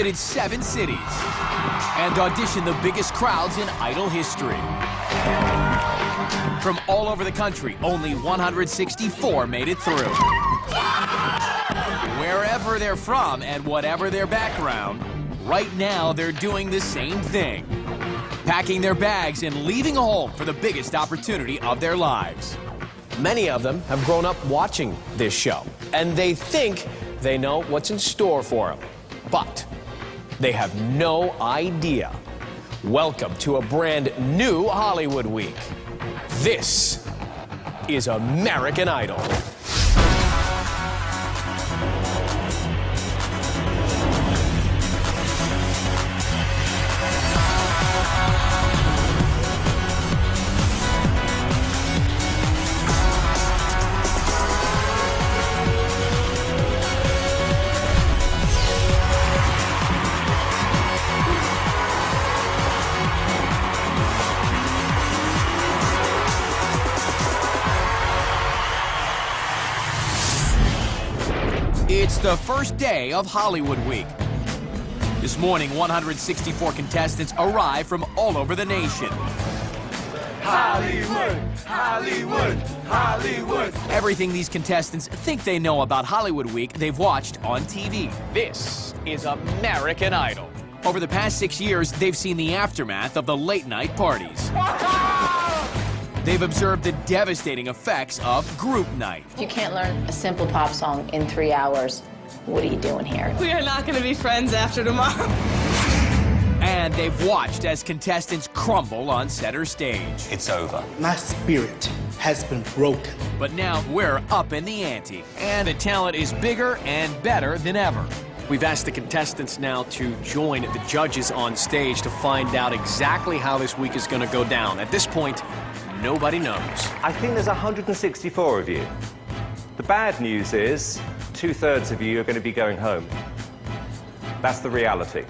visited 7 cities and auditioned the biggest crowds in Idol history. From all over the country, only 164 made it through. Wherever they're from and whatever their background, right now they're doing the same thing. Packing their bags and leaving home for the biggest opportunity of their lives. Many of them have grown up watching this show, and they think they know what's in store for them. But they have no idea. Welcome to a brand new Hollywood Week. This is American Idol. It's the first day of Hollywood Week. This morning, 164 contestants arrived from all over the nation. Hollywood, Hollywood, Hollywood. Everything these contestants think they know about Hollywood Week, they've watched on TV. This is American Idol. Over the past 6 years, they've seen the aftermath of the late-night parties. They've observed the devastating effects of group night. If you can't learn a simple pop song in 3 hours, what are you doing here? We are not going to be friends after tomorrow. And they've watched as contestants crumble on center stage. It's over. My spirit has been broken. But now we're up in the ante, and the talent is bigger and better than ever. We've asked the contestants now to join the judges on stage to find out exactly how this week is going to go down. At this point, nobody knows. I think there's 164 of you. The bad news is 2/3 of you are going to be going home. That's the reality.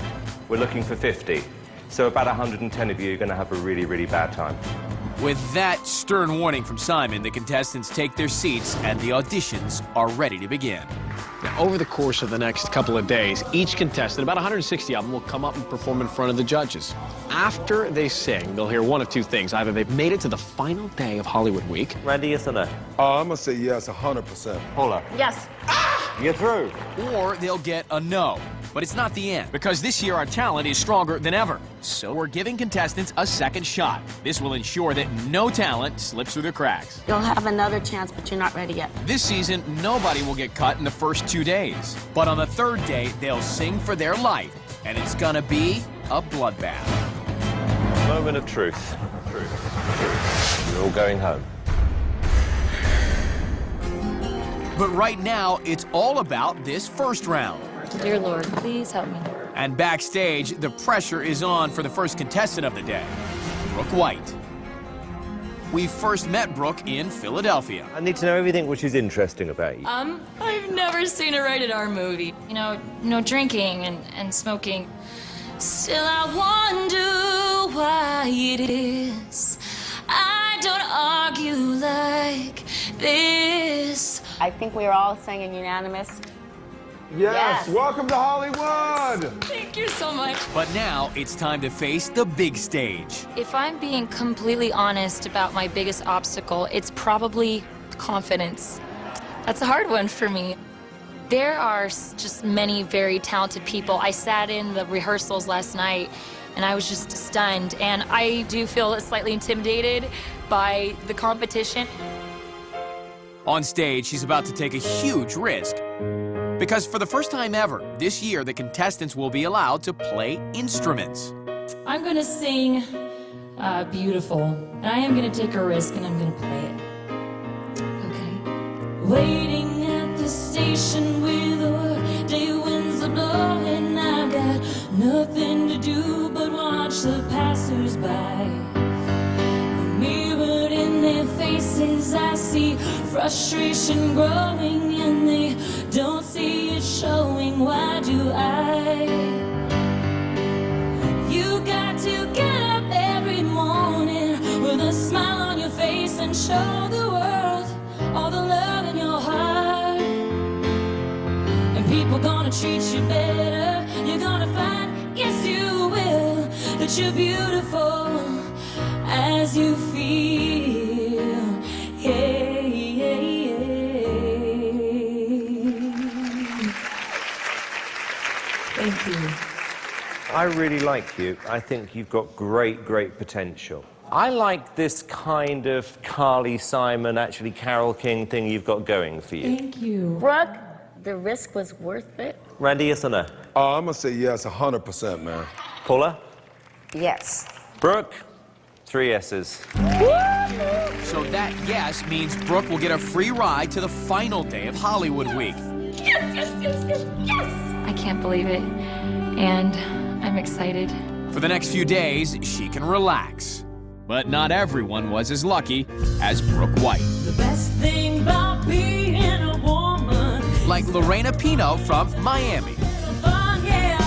We're looking for 50. So about 110 of you are going to have a really, really bad time. With that stern warning from Simon, the contestants take their seats and the auditions are ready to begin. Now, over the course of the next couple of days, each contestant, about 160 of them, will come up and perform in front of the judges. After they sing, they'll hear one of two things. Either they've made it to the final day of Hollywood Week. Randy, yes or no? I'm gonna say yes, 100%. Paula? Yes. You're through. Or they'll get a no. But it's not the end, because this year our talent is stronger than ever. So we're giving contestants a second shot. This will ensure that no talent slips through the cracks. You'll have another chance, but you're not ready yet. This season, nobody will get cut in the first 2 days. But on the 3rd day, they'll sing for their life. And it's gonna be a bloodbath. Moment of truth. Truth. You're all going home. But right now, it's all about this first round. Dear Lord, please help me. And backstage, the pressure is on for the first contestant of the day, Brooke White. We first met Brooke in Philadelphia. I need to know everything which is interesting about you. I've never seen a rated R movie. You know, drinking and smoking. Still I wonder why it is I don't argue like this. I think we are all singing unanimous. Yes, Yes. welcome to Hollywood! Thank you so much. But now it's time to face the big stage. If I'm being completely honest about my biggest obstacle, it's probably confidence. That's a hard one for me. There are just many very talented people. I sat in the rehearsals last night and I was just stunned, and I do feel slightly intimidated by the competition. On stage, she's about to take a huge risk. Because for the first time ever, this year, the contestants will be allowed to play instruments. I'm gonna sing Beautiful, and I am gonna take a risk and I'm gonna play it. Okay. Waiting at the station with the day winds are blowing, I've got nothing to do but watch the passers-by. Mirrored in their faces, I see frustration growing, and they don't see it showing. Why do I? You got to get up every morning with a smile on your face and show the world all the love in your heart. And people gonna treat you better. You're gonna find that you're beautiful as you feel. Yeah, yeah, yeah. Thank you. I really like you. I think you've got great, great potential. I like this kind of Carly Simon, actually Carole King thing you've got going for you. Thank you. Brooke, the risk was worth it. Randy, yes or no? I'm gonna say yes, 100%, man. Paula? Yes. Brooke? 3 yeses. So that yes means Brooke will get a free ride to the final day of Hollywood Week. Yes, yes, yes, yes, yes! I can't believe it. And I'm excited. For the next few days, she can relax. But not everyone was as lucky as Brooke White. The best thing about being a woman. Like Lorena Pino from Miami. Fun, yeah.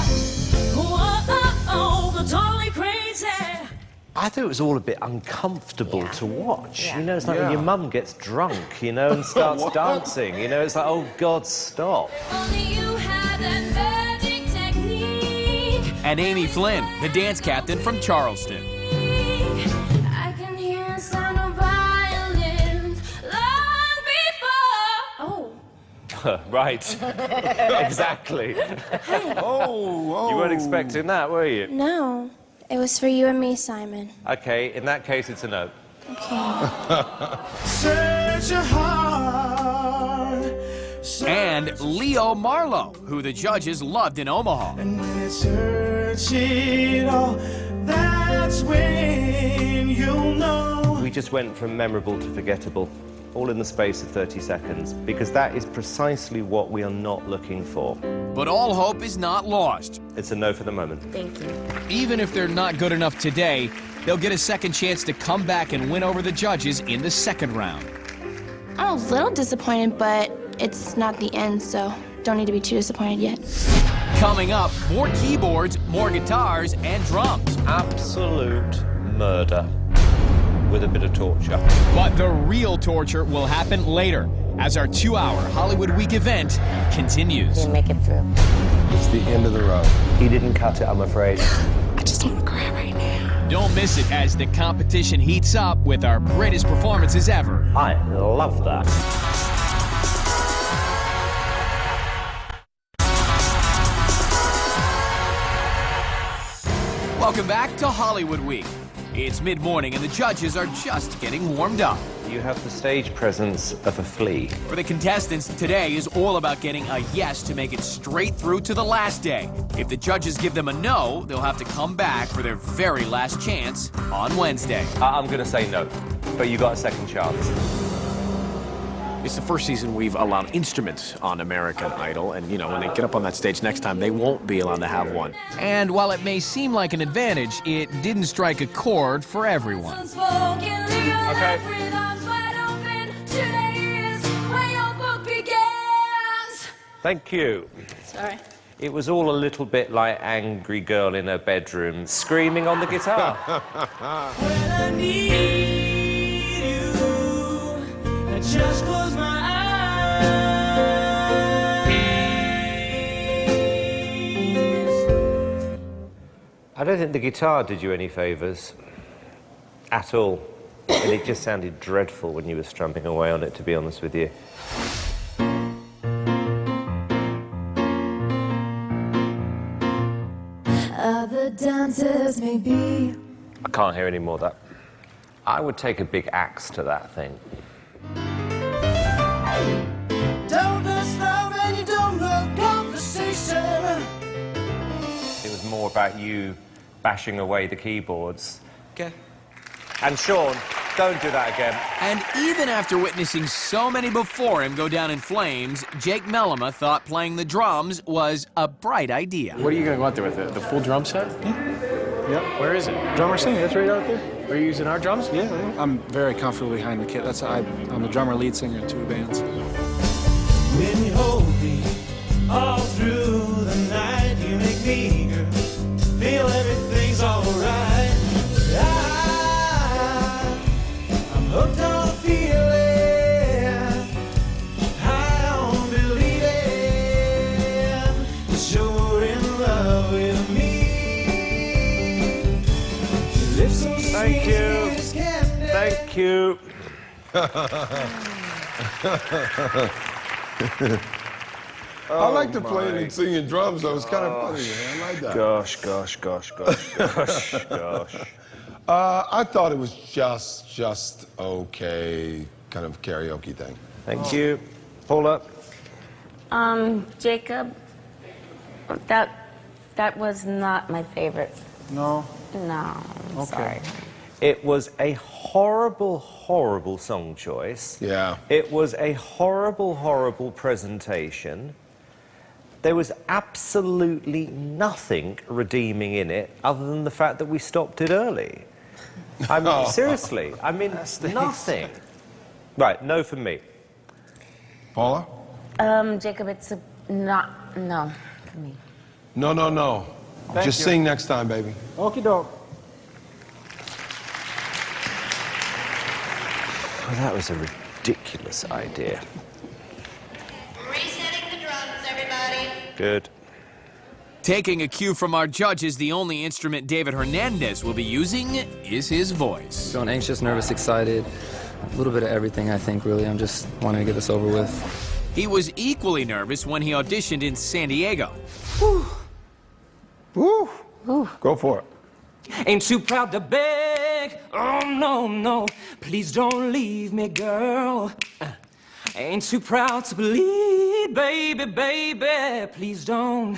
Whoa, but totally crazy. I thought it was all a bit uncomfortable to watch. Yeah. You know, it's like when your mum gets drunk, you know, and starts dancing. You know, it's like, oh, God, stop. Only you had that magic technique. And Amy Flynn, the dance captain from Charleston. I can hear the sound of violins long before. Oh. Right. Exactly. Oh. You weren't expecting that, were you? No, it was for you and me, Simon. Okay, in that case, it's a no. Okay. Search your heart. And Leo Marlowe, who the judges loved in Omaha. And when it's search it all, that's when you'll know. We just went from memorable to forgettable, all in the space of 30 seconds, because that is precisely what we are not looking for. But all hope is not lost. It's a no for the moment. Thank you. Even if they're not good enough today, they'll get a second chance to come back and win over the judges in the second round. I'm a little disappointed, but it's not the end, so don't need to be too disappointed yet. Coming up, more keyboards, more guitars, and drums. Absolute murder with a bit of torture. But the real torture will happen later, as our 2-hour Hollywood Week event continues. Didn't make it through. It's the end of the road. He didn't cut it, I'm afraid. I just want to cry right now. Don't miss it as the competition heats up with our greatest performances ever. I love that. Welcome back to Hollywood Week. It's mid-morning and the judges are just getting warmed up. You have the stage presence of a flea. For the contestants, today is all about getting a yes to make it straight through to the last day. If the judges give them a no, they'll have to come back for their very last chance on Wednesday. I'm going to say no, but you got a second chance. It's the first season we've allowed instruments on American Idol, and, you know, when they get up on that stage next time, they won't be allowed to have one. And while it may seem like an advantage, it didn't strike a chord for everyone. Okay. Thank you. Sorry. It was all a little bit like Angry Girl in her bedroom, screaming on the guitar. When I need you, I just close my eyes. I don't think the guitar did you any favours. At all. And it just sounded dreadful when you were strumming away on it, to be honest with you. Other dancers may be. I can't hear any more of that. I would take a big axe to that thing. Don't stop and you don't know conversation. It was more about you bashing away the keyboards. Okay. And Sean, don't do that again. And even after witnessing so many before him go down in flames, Jake Mellema thought playing the drums was a bright idea. What are you going to go out there with? The full drum set? Yep. Where is it? Drummer singing, it's right out there. Are you using our drums? Yeah, I'm very comfortable behind the kit. I'm a drummer, lead singer in 2 bands. When you hold me all through the night, you make me feel everything's alright. I'm hooked on feeling, high on believing that you're in love with me. Thank you. Thank you. I like to play and singing drums, so it's kind of funny, man. I like that. Gosh. I thought it was just okay, kind of karaoke thing. Thank you. Paula? Jacob, that was not my favorite. No? No, I'm sorry. It was a horrible, horrible song choice. Yeah. It was a horrible, horrible presentation. There was absolutely nothing redeeming in it other than the fact that we stopped it early. I mean, seriously. I mean, nothing. Right, no for me. Paula? Jacob, it's no for me. No. Just sing next time, baby. Okie doke. Well, that was a ridiculous idea. Resetting the drums, everybody. Good. Taking a cue from our judges, the only instrument David Hernandez will be using is his voice. Feeling anxious, nervous, excited. A little bit of everything, I think, really. I'm just wanting to get this over with. He was equally nervous when he auditioned in San Diego. Woo! Go for it. Ain't too proud to beg, oh no, please don't leave me, girl. Ain't too proud to bleed, baby, please don't.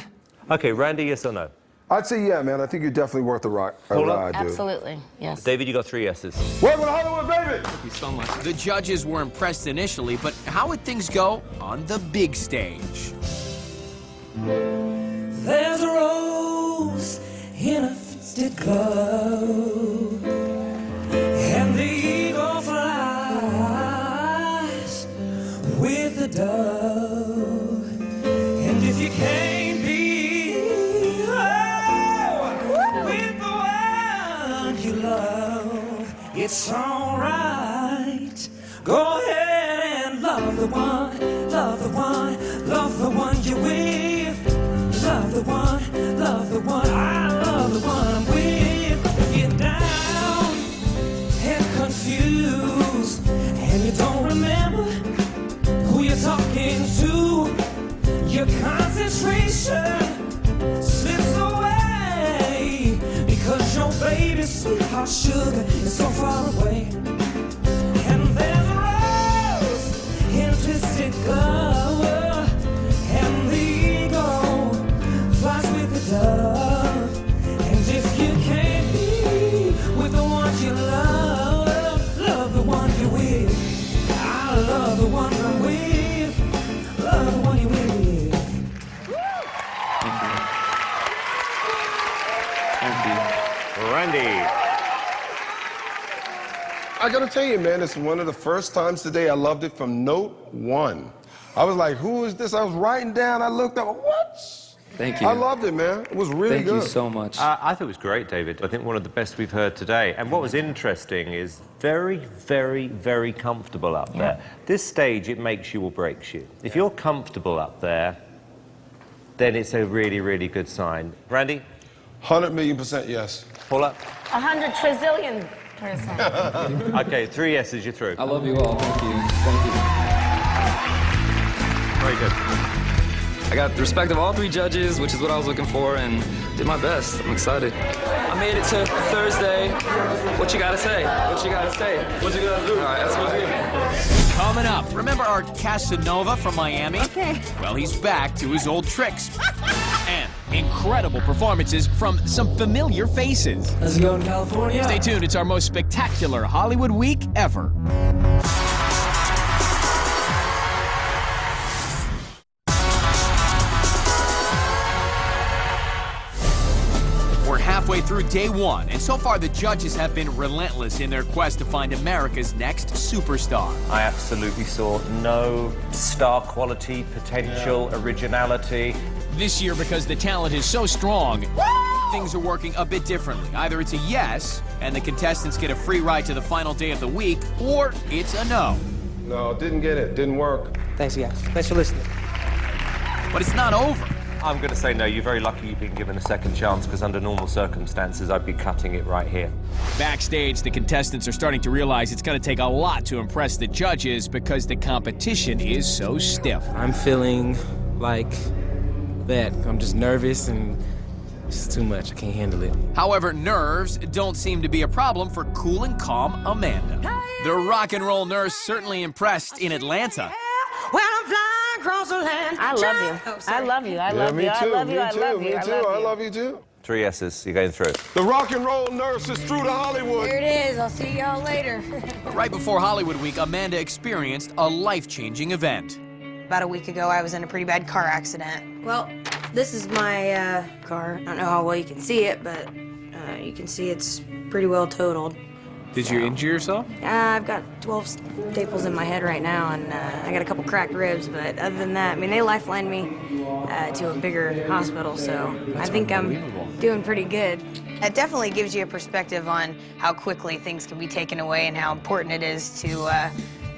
Okay, Randy, yes or no? I'd say yeah, man. I think you're definitely worth a ride, dude. Absolutely, yes. David, you got 3 yeses. Welcome to Hollywood, baby! Thank you so much. The judges were impressed initially, but how would things go on the big stage? There's a rose in a fisted glove, and the eagle flies with the dove. And if you can't be with the one you love, it's alright. Go ahead and love the one, love the one, love the one you're with. Love the one, I love the one I'm with. If you're down and confused and you don't remember who you're talking to, your concentration slips away because your baby's sweetheart sugar is so far away. And there's a rose in twisted color, and the eagle flies with the dove. And if you can't be with the one you love, love the one you're with. I love the one I'm with, love the one you're with. Thank you. Randy. I gotta tell you, man, it's one of the first times today I loved it from note one. I was like, who is this? I was writing down, I looked up, what? Thank you. I loved it, man. It was really Thank good. you so much. I thought it was great, David. I think one of the best we've heard today. And what was interesting is very, very, very comfortable up there. This stage, it makes you or breaks you. If you're comfortable up there, then it's a really, really good sign. Randy? 100,000,000% yes. Paula? 100 trillion%. Okay, 3 yeses, you're through. I love you all. Thank you. Thank you. Very good. I got the respect of all 3 judges, which is what I was looking for, and did my best. I'm excited. I made it to Thursday. What you gotta say? What you gotta say? What you gotta do? All right, that's what we do. Coming up, remember our Casanova from Miami? Okay. Well, he's back to his old tricks. And incredible performances from some familiar faces. Let's go to California. Stay tuned, it's our most spectacular Hollywood week ever. We're halfway through day 1, and so far the judges have been relentless in their quest to find America's next superstar. I absolutely saw no star quality, potential, originality. This year, because the talent is so strong, things are working a bit differently. Either it's a yes, and the contestants get a free ride to the final day of the week, or it's a no. No, didn't get it. Didn't work. Thanks, guys. Thanks for listening. But it's not over. I'm going to say no. You're very lucky you've been given a second chance, because under normal circumstances, I'd be cutting it right here. Backstage, the contestants are starting to realize it's going to take a lot to impress the judges because the competition is so stiff. I'm feeling like that. I'm just nervous and it's too much. I can't handle it. However, nerves don't seem to be a problem for cool and calm Amanda. The rock and roll nurse certainly impressed in Atlanta. When I'm flying across the land. I love you. I love you. I love you. I love you. I love you. Me too. I love you too. 3 S's. You're going through. The rock and roll nurse is through to Hollywood. Here it is. I'll see y'all later. But right before Hollywood Week, Amanda experienced a life-changing event. About a week ago, I was in a pretty bad car accident. Well, this is my car. I don't know how well you can see it, but you can see it's pretty well totaled. Did you injure yourself? I've got 12 staples in my head right now, and I got a couple cracked ribs, but other than that, I mean, they lifelined me to a bigger hospital, so I think I'm doing pretty good. It definitely gives you a perspective on how quickly things can be taken away and how important it is to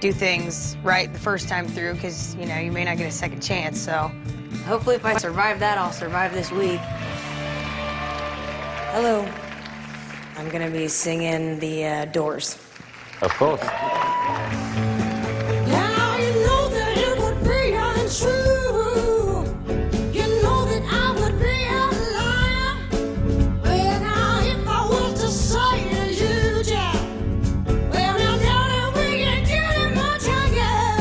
do things right the first time through, because, you know, you may not get a second chance, so hopefully if I survive that, I'll survive this week. Hello. I'm gonna be singing the Doors. Of course. Now you know that it would be untrue. You know that I would be a liar. Well, now if I was to say to you, Jack, well, now that we can get it much higher.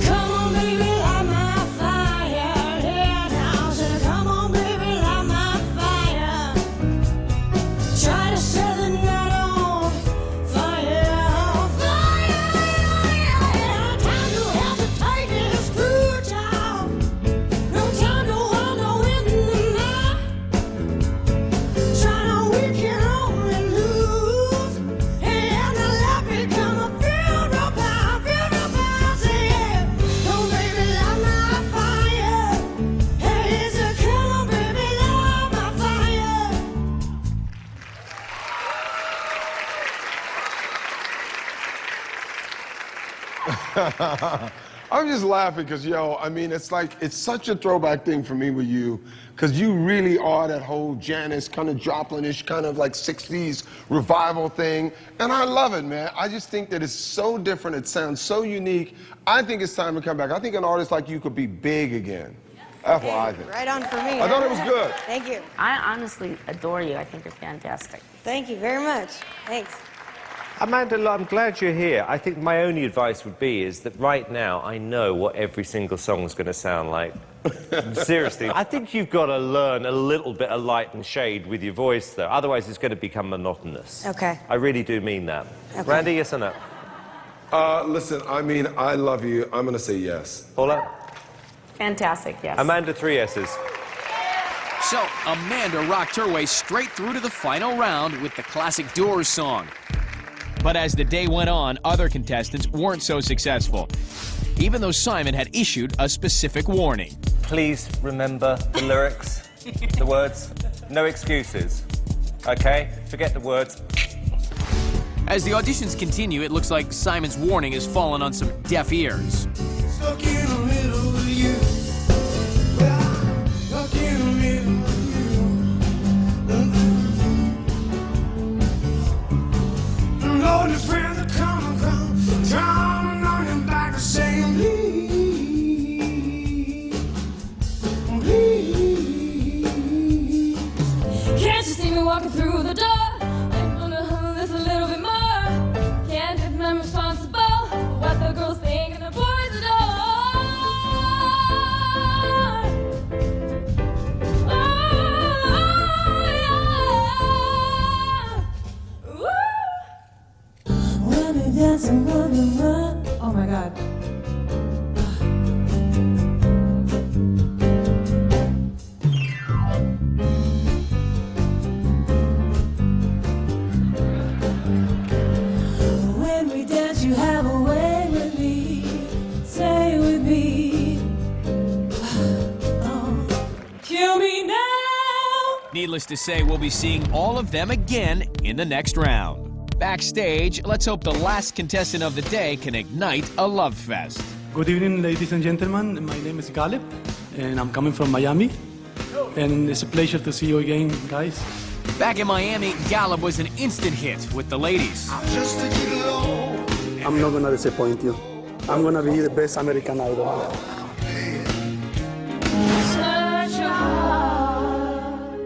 Come on, baby, light my fire. Yeah, now, so come on, baby, light my fire. Try to set the night on fire, fire, fire. Time to hesitate and screw down. No time to wallow in the night. Try to weak your own and lose. And the light become a funeral pyre, say yeah. Come baby, light my fire. Hey, so come on, baby, light my fire. I'm just laughing because, yo, I mean, it's like, it's such a throwback thing for me with you, because you really are that whole Janis, kind of Joplin-ish, kind of like 60s revival thing, and I love it, man. I just think that it's so different. It sounds so unique. I think it's time to come back. I think an artist like you could be big again. That's what I think. Right on for me. I thought it was good. Thank you. I honestly adore you. I think you're fantastic. Thank you very much. Thanks. Amanda, I'm glad you're here. I think my only advice would be is that right now I know what every single song's going to sound like. Seriously. I think you've got to learn a little bit of light and shade with your voice, though. Otherwise, it's going to become monotonous. Okay. I really do mean that. Okay. Randy, yes or no? Listen, I mean, I love you. I'm going to say yes. Paula? Fantastic, yes. Amanda, 3 S's. So, Amanda rocked her way straight through to the final round with the classic Doors song. But as the day went on, other contestants weren't so successful, even though Simon had issued a specific warning. Please remember the lyrics, the words. No excuses. Okay? Forget the words. As the auditions continue, it looks like Simon's warning has fallen on some deaf ears. Stuck in the middle of you. Stuck in the middle of you. Lord, your friends are coming, coming on your back and saying, please, please. Can't you see me walking through the door? I'm gonna hum this a little bit more. Can't admit I'm responsible for what the girls think and the boys adore. Oh, yeah. Ooh. When we dance and when we run. Oh my God. When we dance, you have a way with me. Say with me. Oh. Kill me now. Needless to say, we'll be seeing all of them again in the next round. Backstage, let's hope the last contestant of the day can ignite a love fest. Good evening, ladies and gentlemen. My name is Galeb, and I'm coming from Miami. And it's a pleasure to see you again, guys. Back in Miami, Galeb was an instant hit with the ladies. I'm not gonna disappoint you. I'm gonna be the best American Idol.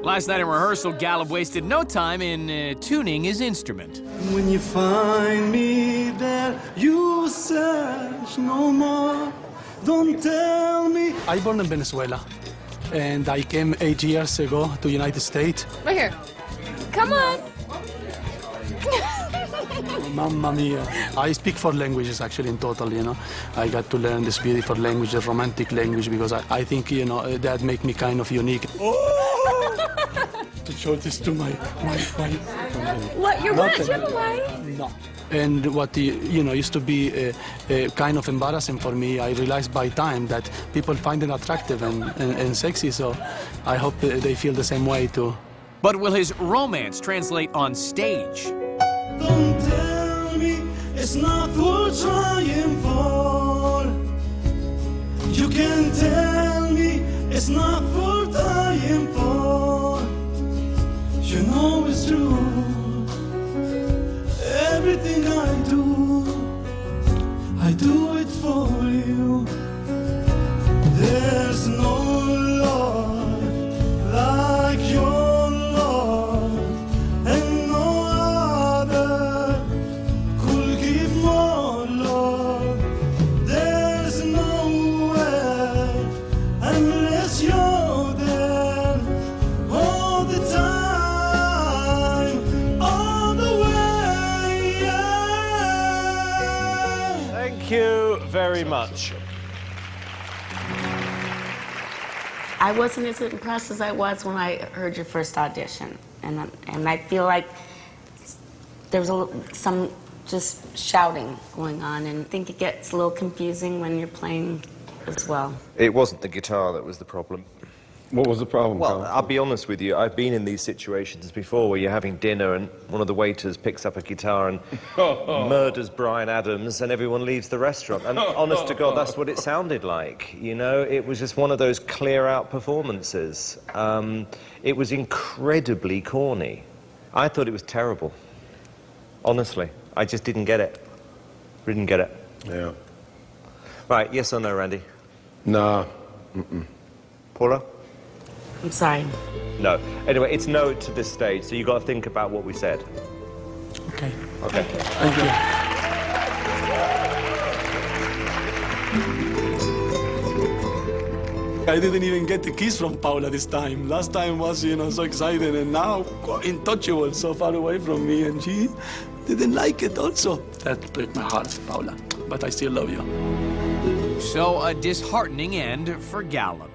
Last night in rehearsal, Galeb wasted no time in tuning his instrument. When you find me there, you search no more. Don't tell me. I born in Venezuela, and I came 8 years ago to United States. Right here. Come on. Mamma mia. I speak 4 languages actually in total, you know. I got to learn this beautiful language, the romantic language, because I think, you know, that make me kind of unique. To show this to my What? You're what? You have a wife? No. And what, you know, used to be kind of embarrassing for me, I realized by time that people find it attractive and sexy, so I hope they feel the same way too. But will his romance translate on stage? Don't tell me it's not worth trying for. You can tell me it's not worth trying for. You know it's true. Everything I do it for you. There's no love like your love, and no other could give more love. There's nowhere unless you're there all the time, all the way. Yeah. Thank you very much. I wasn't as impressed as I was when I heard your first audition, and I feel like there was some just shouting going on, and I think it gets a little confusing when you're playing as well. It wasn't the guitar that was the problem. What was the problem? Well, Carl? I'll be honest with you. I've been in these situations before where you're having dinner and one of the waiters picks up a guitar and murders Bryan Adams and everyone leaves the restaurant. And honest to God, that's what it sounded like. You know, it was just one of those clear-out performances. It was incredibly corny. I thought it was terrible. Honestly, I just didn't get it. Didn't get it. Yeah. Right, yes or no, Randy? Nah. Paula? I'm sorry. No. Anyway, it's no to this stage, so you've got to think about what we said. Okay. Okay. Thank you. I didn't even get the kiss from Paula this time. Last time was, you know, so excited, and now untouchable, so far away from me, and she didn't like it also. That broke my heart, Paula, but I still love you. So a disheartening end for Galeb.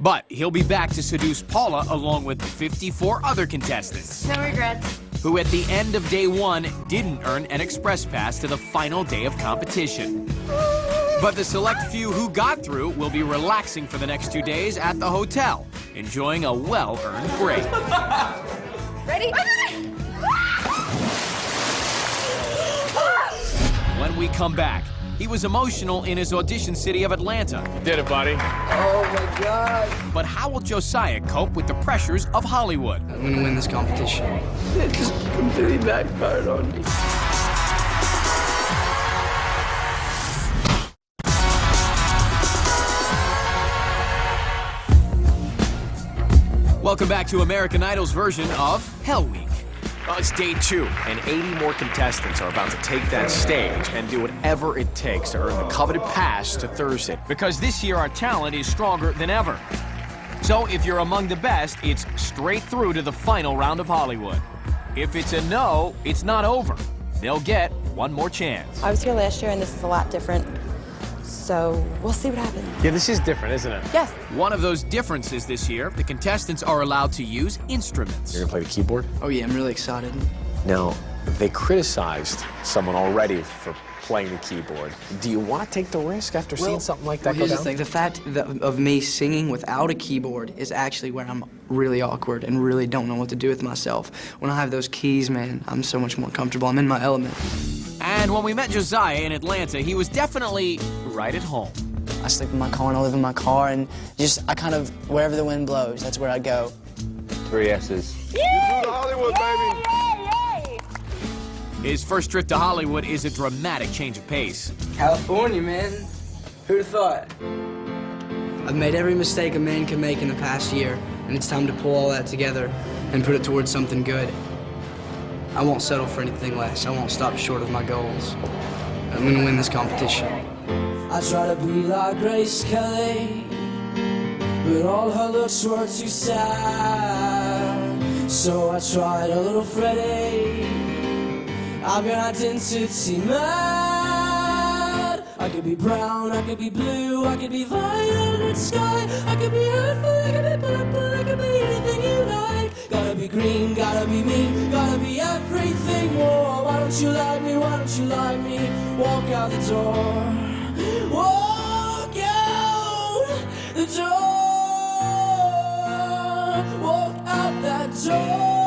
But he'll be back to seduce Paula along with 54 other contestants. No regrets. Who at the end of day 1 didn't earn an express pass to the final day of competition. But the select few who got through will be relaxing for the next 2 days at the hotel, enjoying a well-earned break. Ready? When we come back, he was emotional in his audition city of Atlanta. Did it, buddy. Oh my God. But how will Josiah cope with the pressures of Hollywood? I'm gonna win this competition. It just completely backfired on me. Welcome back to American Idol's version of Hell Week. Well, it's day 2, and 80 more contestants are about to take that stage and do whatever it takes to earn the coveted pass to Thursday. Because this year our talent is stronger than ever. So if you're among the best, it's straight through to the final round of Hollywood. If it's a no, it's not over. They'll get one more chance. I was here last year, and this is a lot different. So we'll see what happens. Yeah, this is different, isn't it? Yes. One of those differences this year, the contestants are allowed to use instruments. You're gonna play the keyboard? Oh yeah, I'm really excited. Now, they criticized someone already for playing the keyboard. Do you want to take the risk after seeing something like that go Here's down? the thing, the fact of me singing without a keyboard is actually where I'm really awkward and really don't know what to do with myself. When I have those keys, man, I'm so much more comfortable. I'm in my element. And when we met Josiah in Atlanta, he was definitely right at home. I sleep in my car and I live in my car, and I kind of, wherever the wind blows, that's where I go. 3 S's. You flew to Hollywood, baby. His first trip to Hollywood is a dramatic change of pace. California, man. Who'd have thought? I've made every mistake a man can make in the past year, and it's time to pull all that together and put it towards something good. I won't settle for anything less. I won't stop short of my goals. I'm gonna win this competition. I try to be like Grace Kelly, but all her looks were too sad. So I tried a little Freddie. I've been identity mad. I could be brown, I could be blue, I could be violet sky, I could be earthly, I could be purple, I could be anything you like. Gotta be green, gotta be me, gotta be everything more. Why don't you like me, why don't you like me? Walk out the door, walk out the door, walk out that door.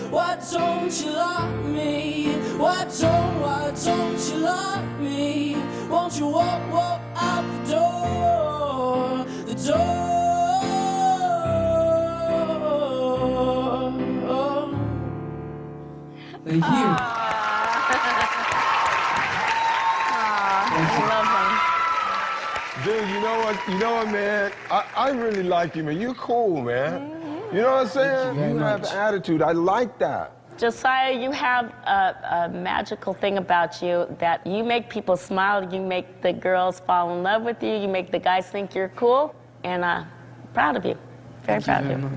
Why don't you like me? Why don't you like me? Won't you walk out the door, the door? Thank you. I love him. Dude, you know what, man? I really like you, man. You're cool, man. You know what I'm saying? You have attitude. I like that. Josiah, you have a magical thing about you that you make people smile, you make the girls fall in love with you, you make the guys think you're cool, and proud of you. Very proud of you.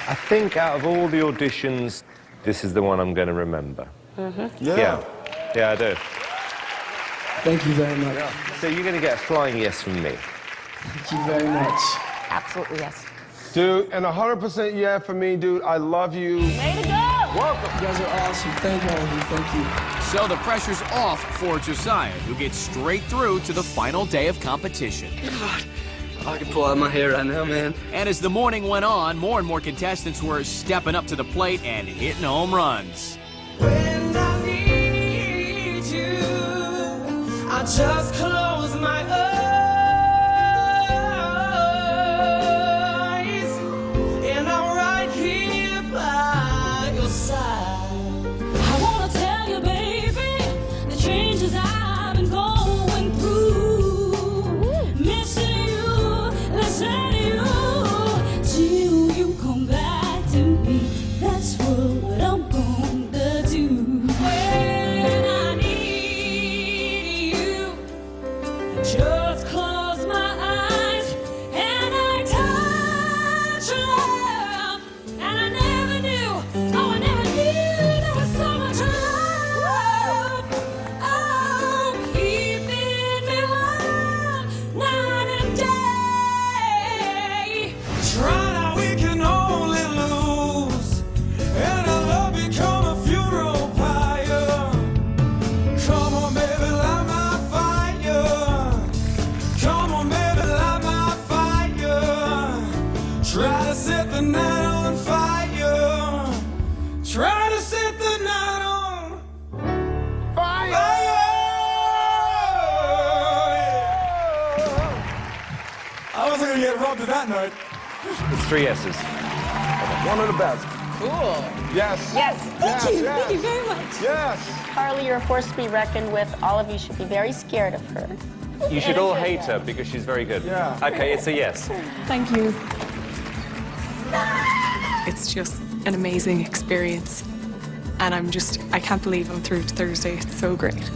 I think out of all the auditions, this is the one I'm going to remember. Yeah, I do. Thank you very much. So you're going to get a flying yes from me. Thank you very much. Absolutely, yes. Dude, and 100% yeah for me, dude. I love you. Way to go! Welcome. You guys are awesome. Thank all of you. Thank you. So the pressure's off for Josiah, who gets straight through to the final day of competition. God, I can pull out my hair right now, man. And as the morning went on, more and more contestants were stepping up to the plate and hitting home runs. When I need you, I just close my eyes, and I'm right here by your side. I wanna tell you, baby, the changes I've been going through. Missing you, listening to you, till you come back to me. That's what I'm gonna do. When I need you, just close my eyes and I touch your love. And I never knew, oh, I never knew there was so much love. Oh, keeping me warm night and day. Try now, we can only lose, and our love become a funeral pyre. Come on, baby, light my fire. Come on, baby, light my fire. Try to set the night on fire. Try to set the night on fire. I wasn't gonna get robbed of that note. It's 3 S's. One of the best. Cool. Yes. Yes. Yes, Thank you. yes. Thank you very much. Yes. Carly, you're a force to be reckoned with. All of you should be very scared of her. You should all hate her because she's very good. Yeah. Okay, it's a yes. Thank you. It's just an amazing experience. And I can't believe I'm through to Thursday. It's so great.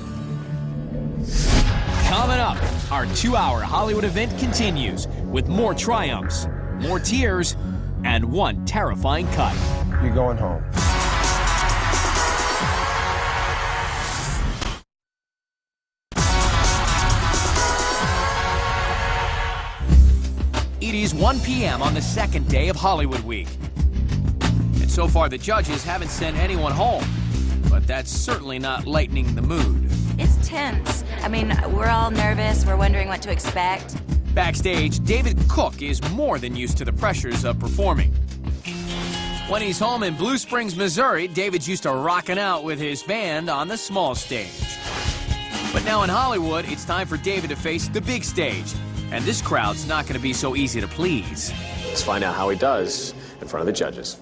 Coming up, our 2-hour Hollywood event continues with more triumphs, more tears, and one terrifying cut. You're going home. It is 1 p.m. on the second day of Hollywood Week. And so far, the judges haven't sent anyone home. But that's certainly not lightening the mood. It's tense. I mean, we're all nervous. We're wondering what to expect. Backstage, David Cook is more than used to the pressures of performing. When he's home in Blue Springs, Missouri, David's used to rocking out with his band on the small stage. But now in Hollywood, it's time for David to face the big stage. And this crowd's not going to be so easy to please. Let's find out how he does in front of the judges.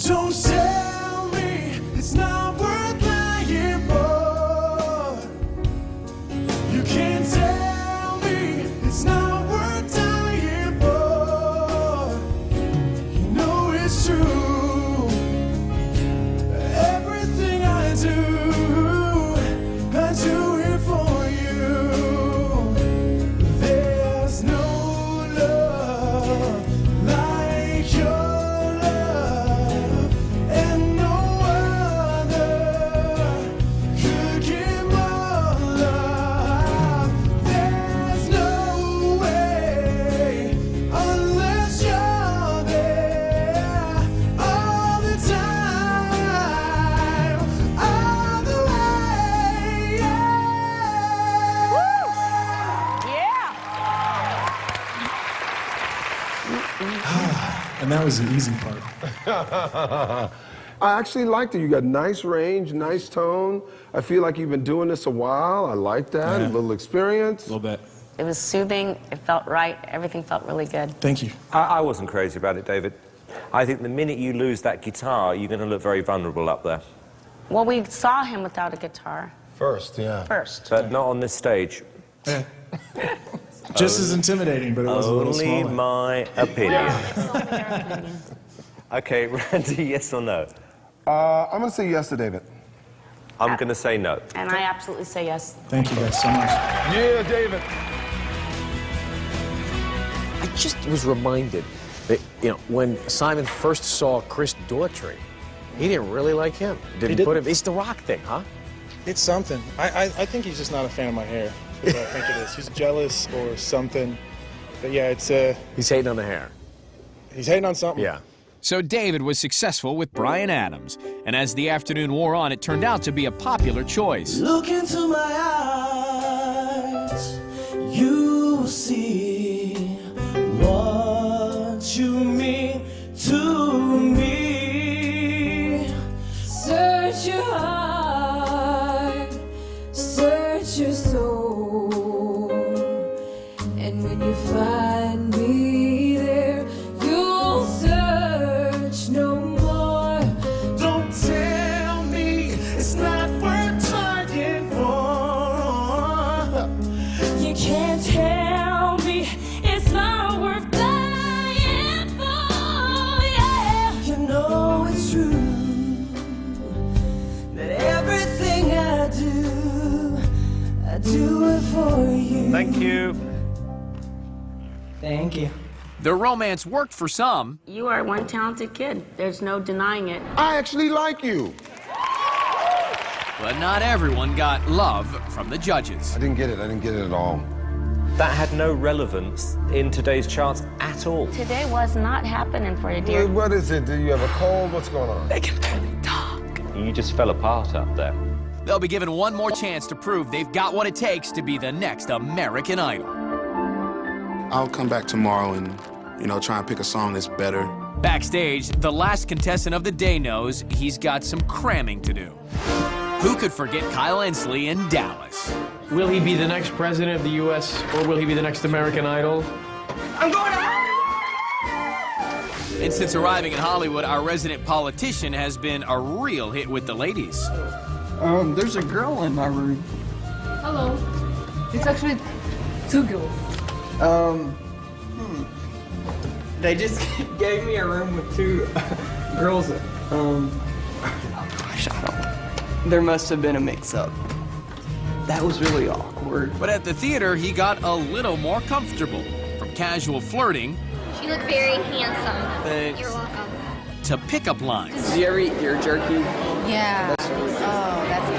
Don't tell me it's not worth lying for. You can't tell me it's not worth dying for. You know it's true. Everything I do it for you. There's no love like your love, and no other could give more love. There's no way unless you're there all the time, all the way. And that was the easy part. I actually liked it. You got nice range, nice tone. I feel like you've been doing this a while. I like that. Yeah. A little experience. A little bit. It was soothing. It felt right. Everything felt really good. Thank you. I wasn't crazy about it, David. I think the minute you lose that guitar, you're going to look very vulnerable up there. Well, we saw him without a guitar First, yeah. first. But not on this stage. Yeah. Just as intimidating, but it was a little Only smaller. my opinion. Okay, Randy, yes or no? I'm going to say yes to David. I'm going to say no. And I absolutely say yes. Thank you guys so much. Yeah, David. I just was reminded that, when Simon first saw Chris Daughtry, he didn't really like him. Didn't put him. It's the rock thing, huh? It's something. I think he's just not a fan of my hair. Is what I think it is. He's jealous or something. But yeah, it's He's hating on the hair. He's hating on something. Yeah. So David was successful with Bryan Adams. And as the afternoon wore on, it turned out to be a popular choice. Look into my eyes, you will see what you mean to me. Search your heart, search your soul, and when you find me there, you'll search no more. Don't tell me it's not worth trying for. You can't tell me it's not worth dying for. Yeah, You know it's true that everything I do it for you. Thank you. Thank you. The romance worked for some. You are one talented kid. There's no denying it. I actually like you. But not everyone got love from the judges. I didn't get it. I didn't get it at all. That had no relevance in today's charts at all. Today was not happening for you, dear. What is it? Do you have a cold? What's going on? I can barely talk. You just fell apart up there. They'll be given one more chance to prove they've got what it takes to be the next American Idol. I'll come back tomorrow and, try and pick a song that's better. Backstage, the last contestant of the day knows he's got some cramming to do. Who could forget Kyle Inslee in Dallas? Will he be the next president of the U.S. or will he be the next American Idol? I'm going to... And since arriving in Hollywood, our resident politician has been a real hit with the ladies. There's a girl in my room. Hello. It's actually two girls. They just gave me a room with two girls. Oh gosh, I don't. There must have been a mix-up. That was really awkward. But at the theater, he got a little more comfortable. From casual flirting You look very handsome. Thanks. You're welcome. to pickup lines. Did you ever eat ear jerky? Yeah. Oh, that's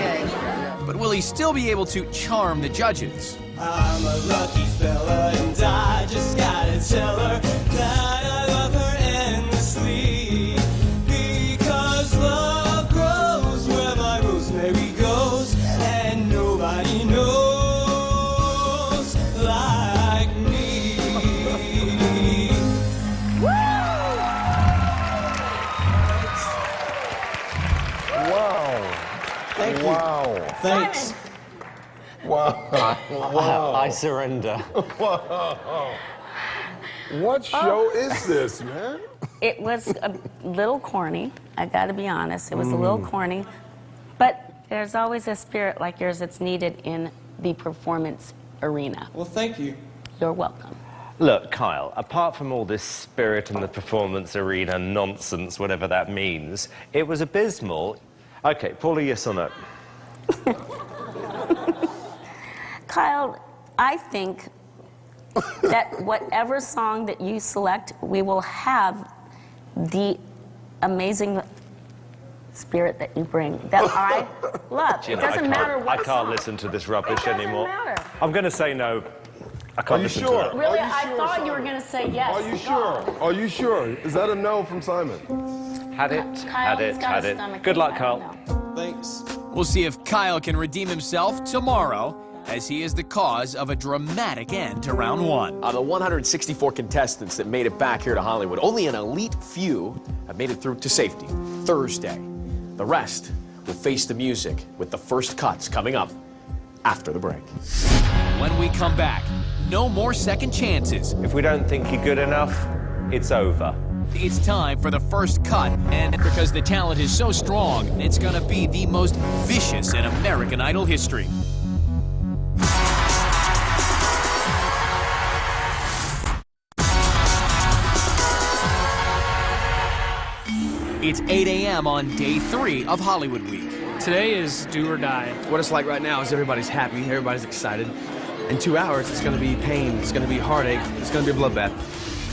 good. But will he still be able to charm the judges? I'm a lucky fella, and I just gotta tell her that I love her endlessly. Because love grows where my rosemary goes, and nobody knows like me. Wow. Thank you. Wow. Thanks. Wow. I surrender. Wow. What show is this, man? It was a little corny, I gotta be honest. It was a little corny, but there's always a spirit like yours that's needed in the performance arena. Well, thank you. You're welcome. Look, Kyle, apart from all this spirit in the performance arena nonsense, whatever that means, it was abysmal. Okay, Paula, yes or no? Kyle, I think that whatever song that you select, we will have the amazing spirit that you bring that I love. You It know, doesn't matter what I can't listen to this rubbish anymore. matter. I'm going to say no. I can't listen to that. Really? Are you I sure, thought Simon? you were going to say yes. Are you sure? Are you sure? Is that a no from Simon? Had it, Kyle, had he's it, got had a it. stomach Good ache, luck, I Kyle. don't know. Thanks. We'll see if Kyle can redeem himself tomorrow, as he is the cause of a dramatic end to round one. Of the 164 contestants that made it back here to Hollywood, only an elite few have made it through to safety Thursday. The rest will face the music with the first cuts coming up after the break. When we come back, no more second chances. If we don't think you're good enough, it's over. It's time for the first cut, and because the talent is so strong, it's gonna be the most vicious in American Idol history. It's 8 a.m. on day 3 of Hollywood Week. Today is do or die. What it's like right now is everybody's happy, everybody's excited. In 2 hours, it's going to be pain, it's going to be heartache, it's going to be a bloodbath.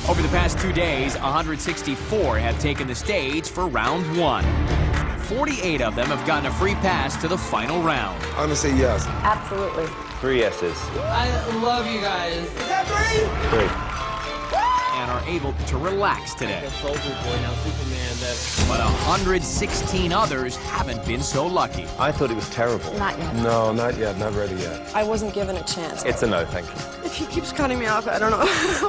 Over the past 2 days, 164 have taken the stage for round 1. 48 of them have gotten a free pass to the final round. I'm gonna say yes. Absolutely. 3 yeses. I love you guys. Is that 3. And are able to relax today. Soldier Boy, now Superman, that... But 116 others haven't been so lucky. I thought it was terrible. Not yet. No, not yet. Not ready yet. I wasn't given a chance. It's a no, thank you. If he keeps cutting me off, I don't know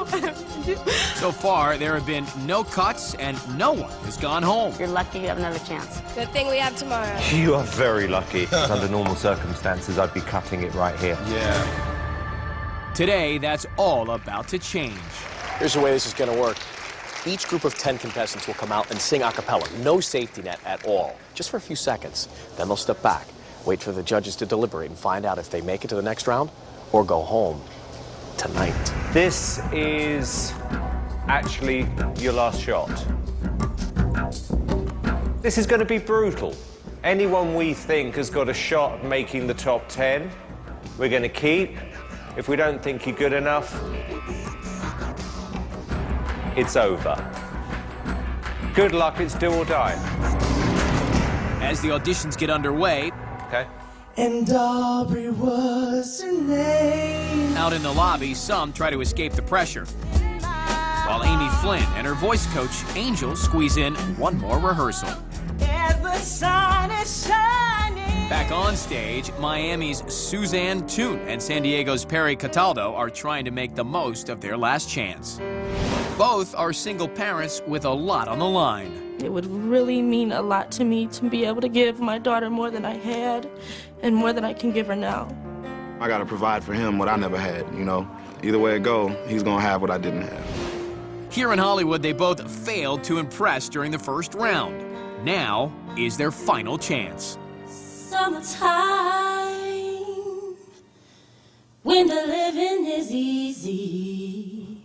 what I have to do. So far, there have been no cuts and no one has gone home. You're lucky you have another chance. Good thing we have tomorrow. You are very lucky. Under normal circumstances, I'd be cutting it right here. Yeah. Today, that's all about to change. Here's the way this is going to work. Each group of 10 contestants will come out and sing a cappella. No safety net at all, just for a few seconds. Then they'll step back, wait for the judges to deliberate and find out if they make it to the next round or go home tonight. This is actually your last shot. This is going to be brutal. Anyone we think has got a shot at making the top 10, we're going to keep. If we don't think you're good enough, it's over. Good luck, it's do or die. As the auditions get underway, Okay. And Aubrey was her name. out in the lobby, some try to escape the pressure. While Amy Flynn and her voice coach, Angel, squeeze in one more rehearsal. As the sun is shining. Back on stage, Miami's Suzanne Toon and San Diego's Perry Cataldo are trying to make the most of their last chance. Both are single parents with a lot on the line. It would really mean a lot to me to be able to give my daughter more than I had and more than I can give her now. I gotta provide for him what I never had, you know. Either way it go, he's gonna have what I didn't have. Here in Hollywood, they both failed to impress during the first round. Now is their final chance. Summertime, when the living is easy,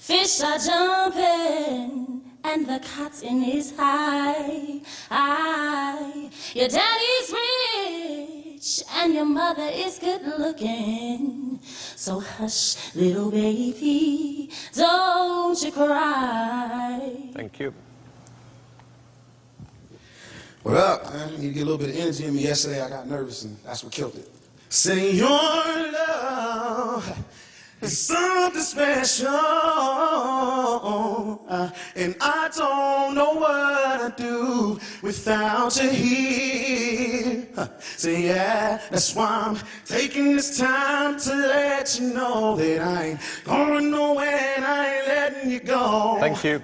fish are jumping and the cotton is high. Your daddy's rich and your mother is good looking. So hush, little baby, don't you cry. Thank you. What up, man? Need to get a little bit of energy in me. Yesterday I got nervous and that's what killed it. Say your love is something special, and I don't know what I'd do without you here. Say yeah, that's why I'm taking this time to let you know that I ain't going nowhere and I ain't letting you go. Thank you.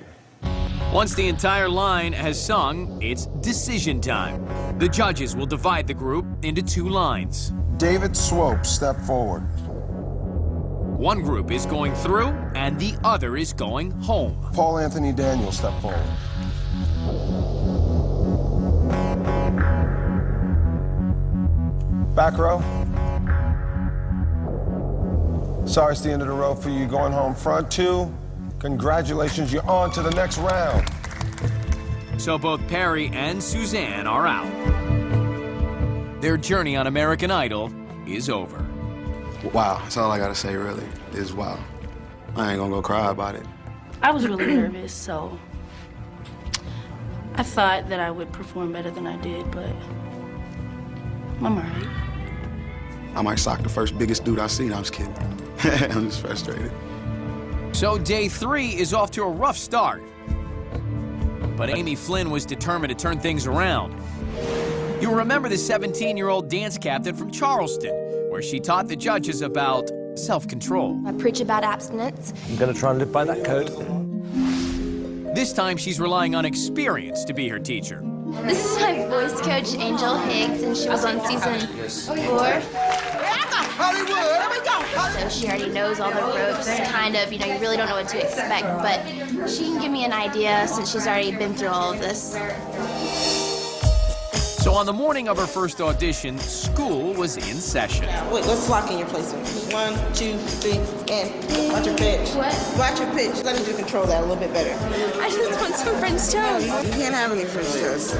Once the entire line has sung, it's decision time. The judges will divide the group into 2 lines. David Swope, step forward. One group is going through, and the other is going home. Paul Anthony Daniels, step forward. Back row. Sorry, it's the end of the road for you. Going home. Front 2. Congratulations, you're on to the next round. So both Perry and Suzanne are out. Their journey on American Idol is over. Wow, that's all I gotta say, really, is wow. I ain't gonna go cry about it. I was really nervous, so I thought that I would perform better than I did, but I'm all right. I might sock the first biggest dude I see. No, I'm just kidding. I'm just frustrated. So day 3 is off to a rough start. But Amy Flynn was determined to turn things around. You'll remember the 17-year-old dance captain from Charleston, where she taught the judges about self-control. I preach about abstinence. I'm gonna try and live by that code. This time she's relying on experience to be her teacher. This is my voice coach, Angel Higgs, and she was on season 4. So she already knows all the ropes, kind of, you know, you really don't know what to expect, but she can give me an idea since she's already been through all of this. So on the morning of her first audition, school was in session. Wait, let's lock in your placement. 1, 2, 3, and watch your pitch. What? Watch your pitch. Let me just control that a little bit better. I just want some French toast. You can't have any French toast.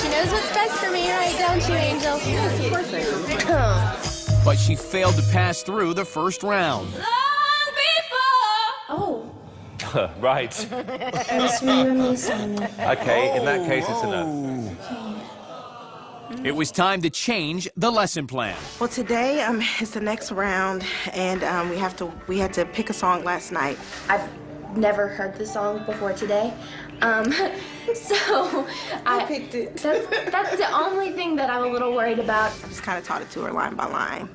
She knows what's best for me, right? Don't you, Angel? Yes, of course I do. But she failed to pass through the first round. Oh. Right. Okay, in that case, it's a no. It was time to change the lesson plan. Well, today is the next round, and we had to pick a song last night. I've never heard the song before today, so I picked it. That's the only thing that I'm a little worried about. I just kind of taught it to her line by line.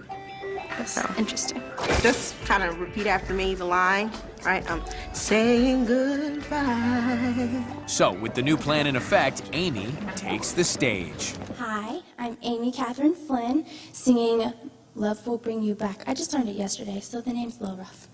That's interesting. Just kind of repeat after me the line, right? Saying goodbye. So, with the new plan in effect, Amy takes the stage. Hi, I'm Amy Catherine Flynn, singing Love Will Bring You Back. I just learned it yesterday, so the name's a little rough.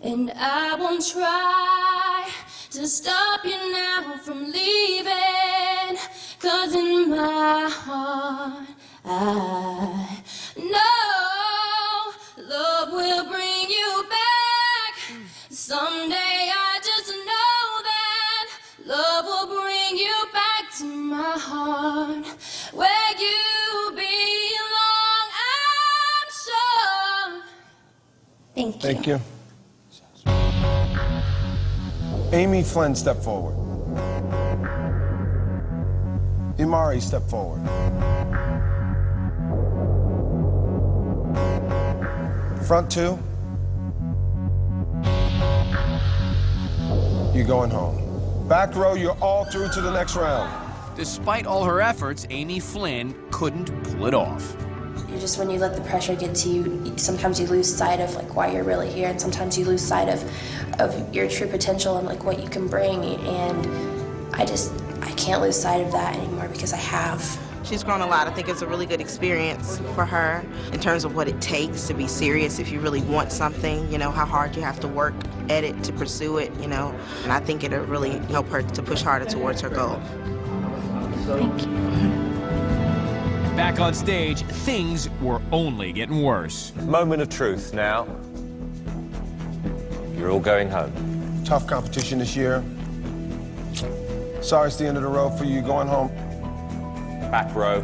And I won't try to stop you now from leaving, 'cause in my heart I know love will bring you back. Someday I just know that love will bring you back to my heart, where you belong, I'm sure. Thank you. Thank you. Amy Flynn, step forward. Imari, step forward. Front 2. You're going home. Back row, you're all through to the next round. Despite all her efforts, Amy Flynn couldn't pull it off. You just, when you let the pressure get to you, sometimes you lose sight of like why you're really here, and sometimes you lose sight of your true potential and like what you can bring. And I can't lose sight of that anymore because I have. She's grown a lot. I think it's a really good experience for her in terms of what it takes to be serious if you really want something, you know, how hard you have to work at it to pursue it, you know. And I think it'll really help her to push harder towards her goal. Thank you. Back on stage, things were only getting worse. Moment of truth now. You're all going home. Tough competition this year. Sorry, it's the end of the road for you. Going home. Back row.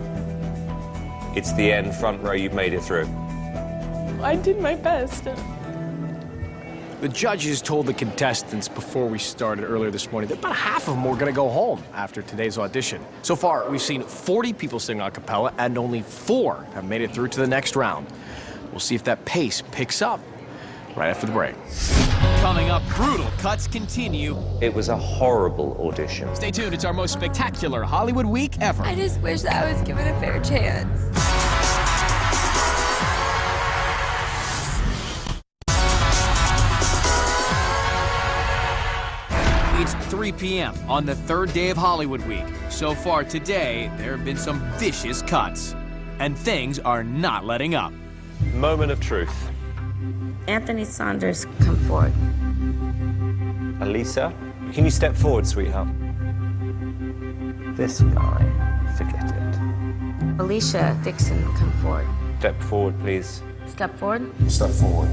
It's the end. Front row, you've made it through. I did my best. The judges told the contestants before we started earlier this morning that about half of them were going to go home after today's audition. So far, we've seen 40 people sing a cappella, and only 4 have made it through to the next round. We'll see if that pace picks up right after the break. Coming up, brutal cuts continue. It was a horrible audition. Stay tuned, it's our most spectacular Hollywood week ever. I just wish that I was given a fair chance. It's 3 p.m. on the third day of Hollywood Week. So far today, there have been some vicious cuts. And things are not letting up. Moment of truth. Anthony Saunders, come forward. Elisa, can you step forward, sweetheart? This guy, forget it. Alicia Dixon, come forward. Step forward, please. Step forward. Step forward.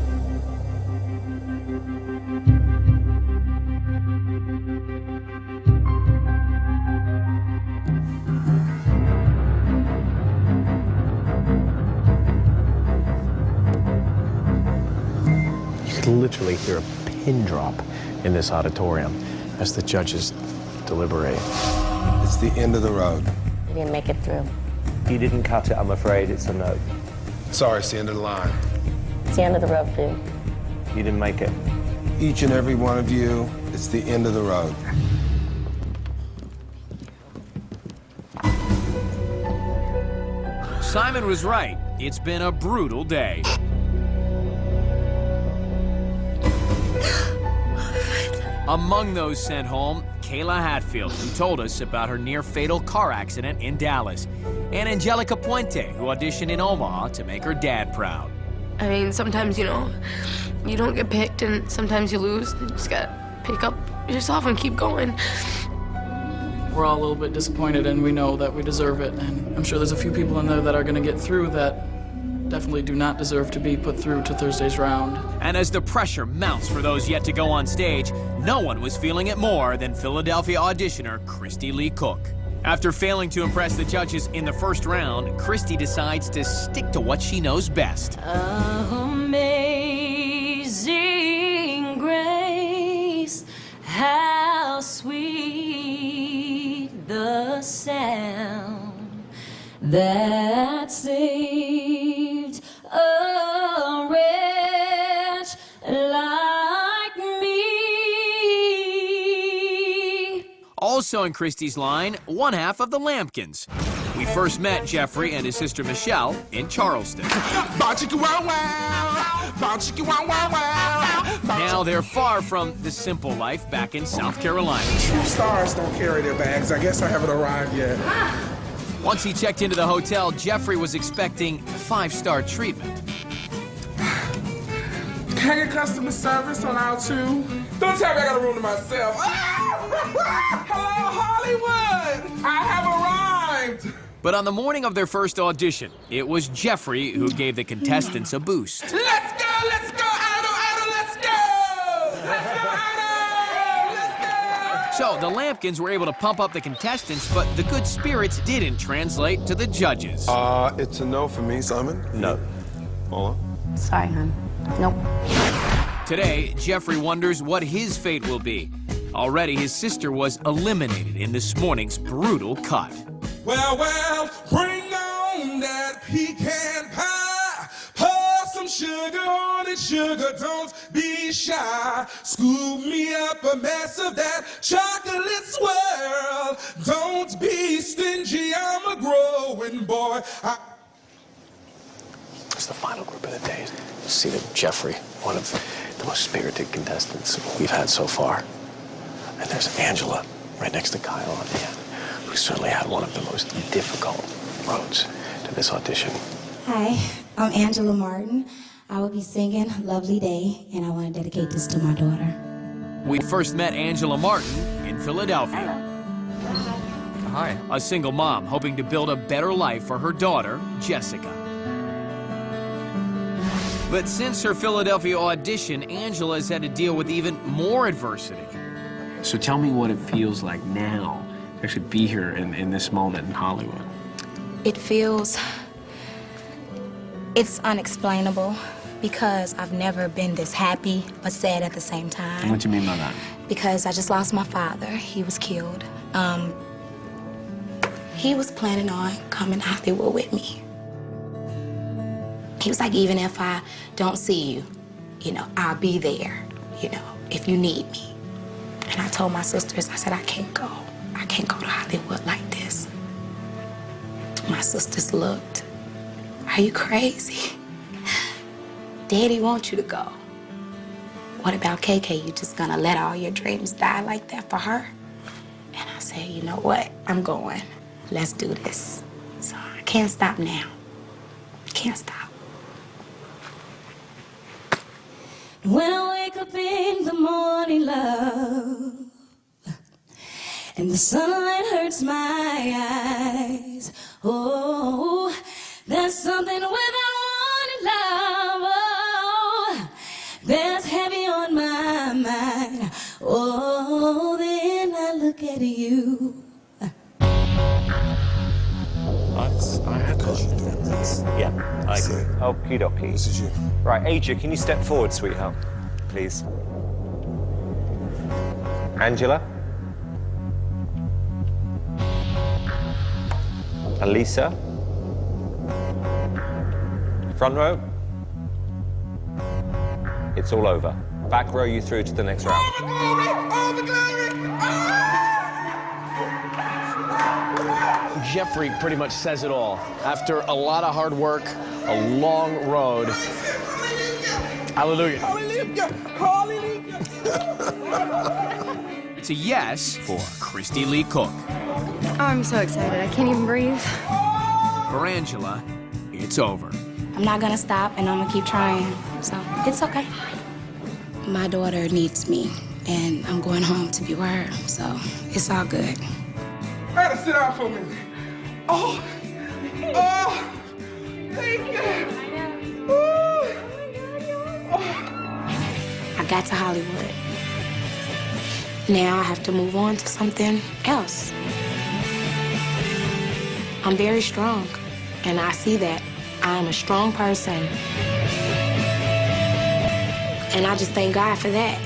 You could literally hear a pin drop in this auditorium as the judges deliberate. It's the end of the road. You didn't make it through. You didn't cut it, I'm afraid. It's a no. Sorry, it's the end of the line. It's the end of the road for you. You didn't make it. Each and every one of you, it's the end of the road. Simon was right. It's been a brutal day. Among those sent home, Kayla Hatfield, who told us about her near-fatal car accident in Dallas, and Angelica Puente, who auditioned in Omaha to make her dad proud. I mean, sometimes, you know, you don't get picked, and sometimes you lose. You just gotta pick up yourself and keep going. We're all a little bit disappointed, and we know that we deserve it. And I'm sure there's a few people in there that are gonna get through that definitely do not deserve to be put through to Thursday's round. And as the pressure mounts for those yet to go on stage, no one was feeling it more than Philadelphia auditioner Christy Lee Cook. After failing to impress the judges in the first round, Christy decides to stick to what she knows best. Amazing grace, how sweet the sound that saved a wretch like me. Also in Christy's line, one half of the Lampkins. We first met Jeffrey and his sister Michelle in Charleston. Now they're far from the simple life back in South Carolina. True stars don't carry their bags. I guess I haven't arrived yet. Once he checked into the hotel, Jeffrey was expecting 5-star treatment. Can I get customer service on aisle 2? Don't tell me I got a room to myself. Hello, Hollywood! I have arrived! But on the morning of their first audition, it was Jeffrey who gave the contestants a boost. Let's go, Idol, let's go! Let's go, Idol! Let's go! So the Lampkins were able to pump up the contestants, but the good spirits didn't translate to the judges. It's a no for me, Simon. No. Paula? Sorry, hon. Nope. Today, Jeffrey wonders what his fate will be. Already, his sister was eliminated in this morning's brutal cut. Well, bring on that pecan pie. Pour some sugar on it, sugar, don't be shy. Scoop me up a mess of that chocolate swirl. Don't be stingy, I'm a growing boy. It's the final group of the day. You see that Jeffrey, one of the most spirited contestants we've had so far. And there's Angela, right next to Kyle on the end, who certainly had one of the most difficult roads to this audition. Hi, I'm Angela Martin. I will be singing Lovely Day, and I want to dedicate this to my daughter. We first met Angela Martin in Philadelphia. Hi. A single mom hoping to build a better life for her daughter, Jessica. But since her Philadelphia audition, Angela has had to deal with even more adversity. So tell me what it feels like now to actually be here in this moment in Hollywood. It feels, it's unexplainable because I've never been this happy but sad at the same time. What do you mean by that? Because I just lost my father. He was killed. He was planning on coming to Hollywood with me. He was like, even if I don't see you, you know, I'll be there, you know, if you need me. And I told my sisters, I said, I can't go. I can't go to Hollywood like this. My sisters looked. Are you crazy? Daddy wants you to go. what about KK? You just gonna let all your dreams die like that for her? And I said, you know what? I'm going. Let's do this. So I can't stop now. Can't stop. When I wake up in the morning, love, and the sunlight hurts my eyes, oh, there's something without wanting, love, oh, that's heavy on my mind. Oh, then I look at you. I had Yeah, I agree. Okie dokie. This is you. Right, Aja, can you step forward, sweetheart, please? Angela? Alisa? Front row? It's all over. Back row you through to the next round. Jeffrey pretty much says it all. After a lot of hard work, a long road. Hallelujah. Hallelujah. Hallelujah. It's a yes for Christy Lee Cook. Oh, I'm so excited. I can't even breathe. For Angela, it's over. I'm not gonna stop, and I'm gonna keep trying. So it's okay. My daughter needs me, and I'm going home to be with her. So it's all good. I had to sit down for a minute. Oh, thank you. I got to Hollywood. Now I have to move on to something else. I'm very strong, and I see that. I am a strong person. And I just thank God for that.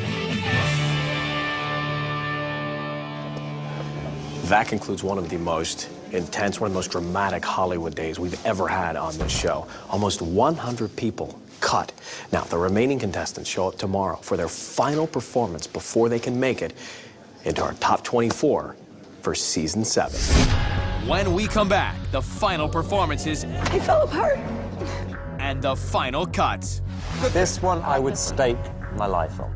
That concludes one of the most intense, one of the most dramatic Hollywood days we've ever had on this show. Almost 100 people cut. Now, the remaining contestants show up tomorrow for their final performance before they can make it into our top 24 for season 7. When we come back, the final performances. I fell apart. And the final cuts. This one I would stake my life on.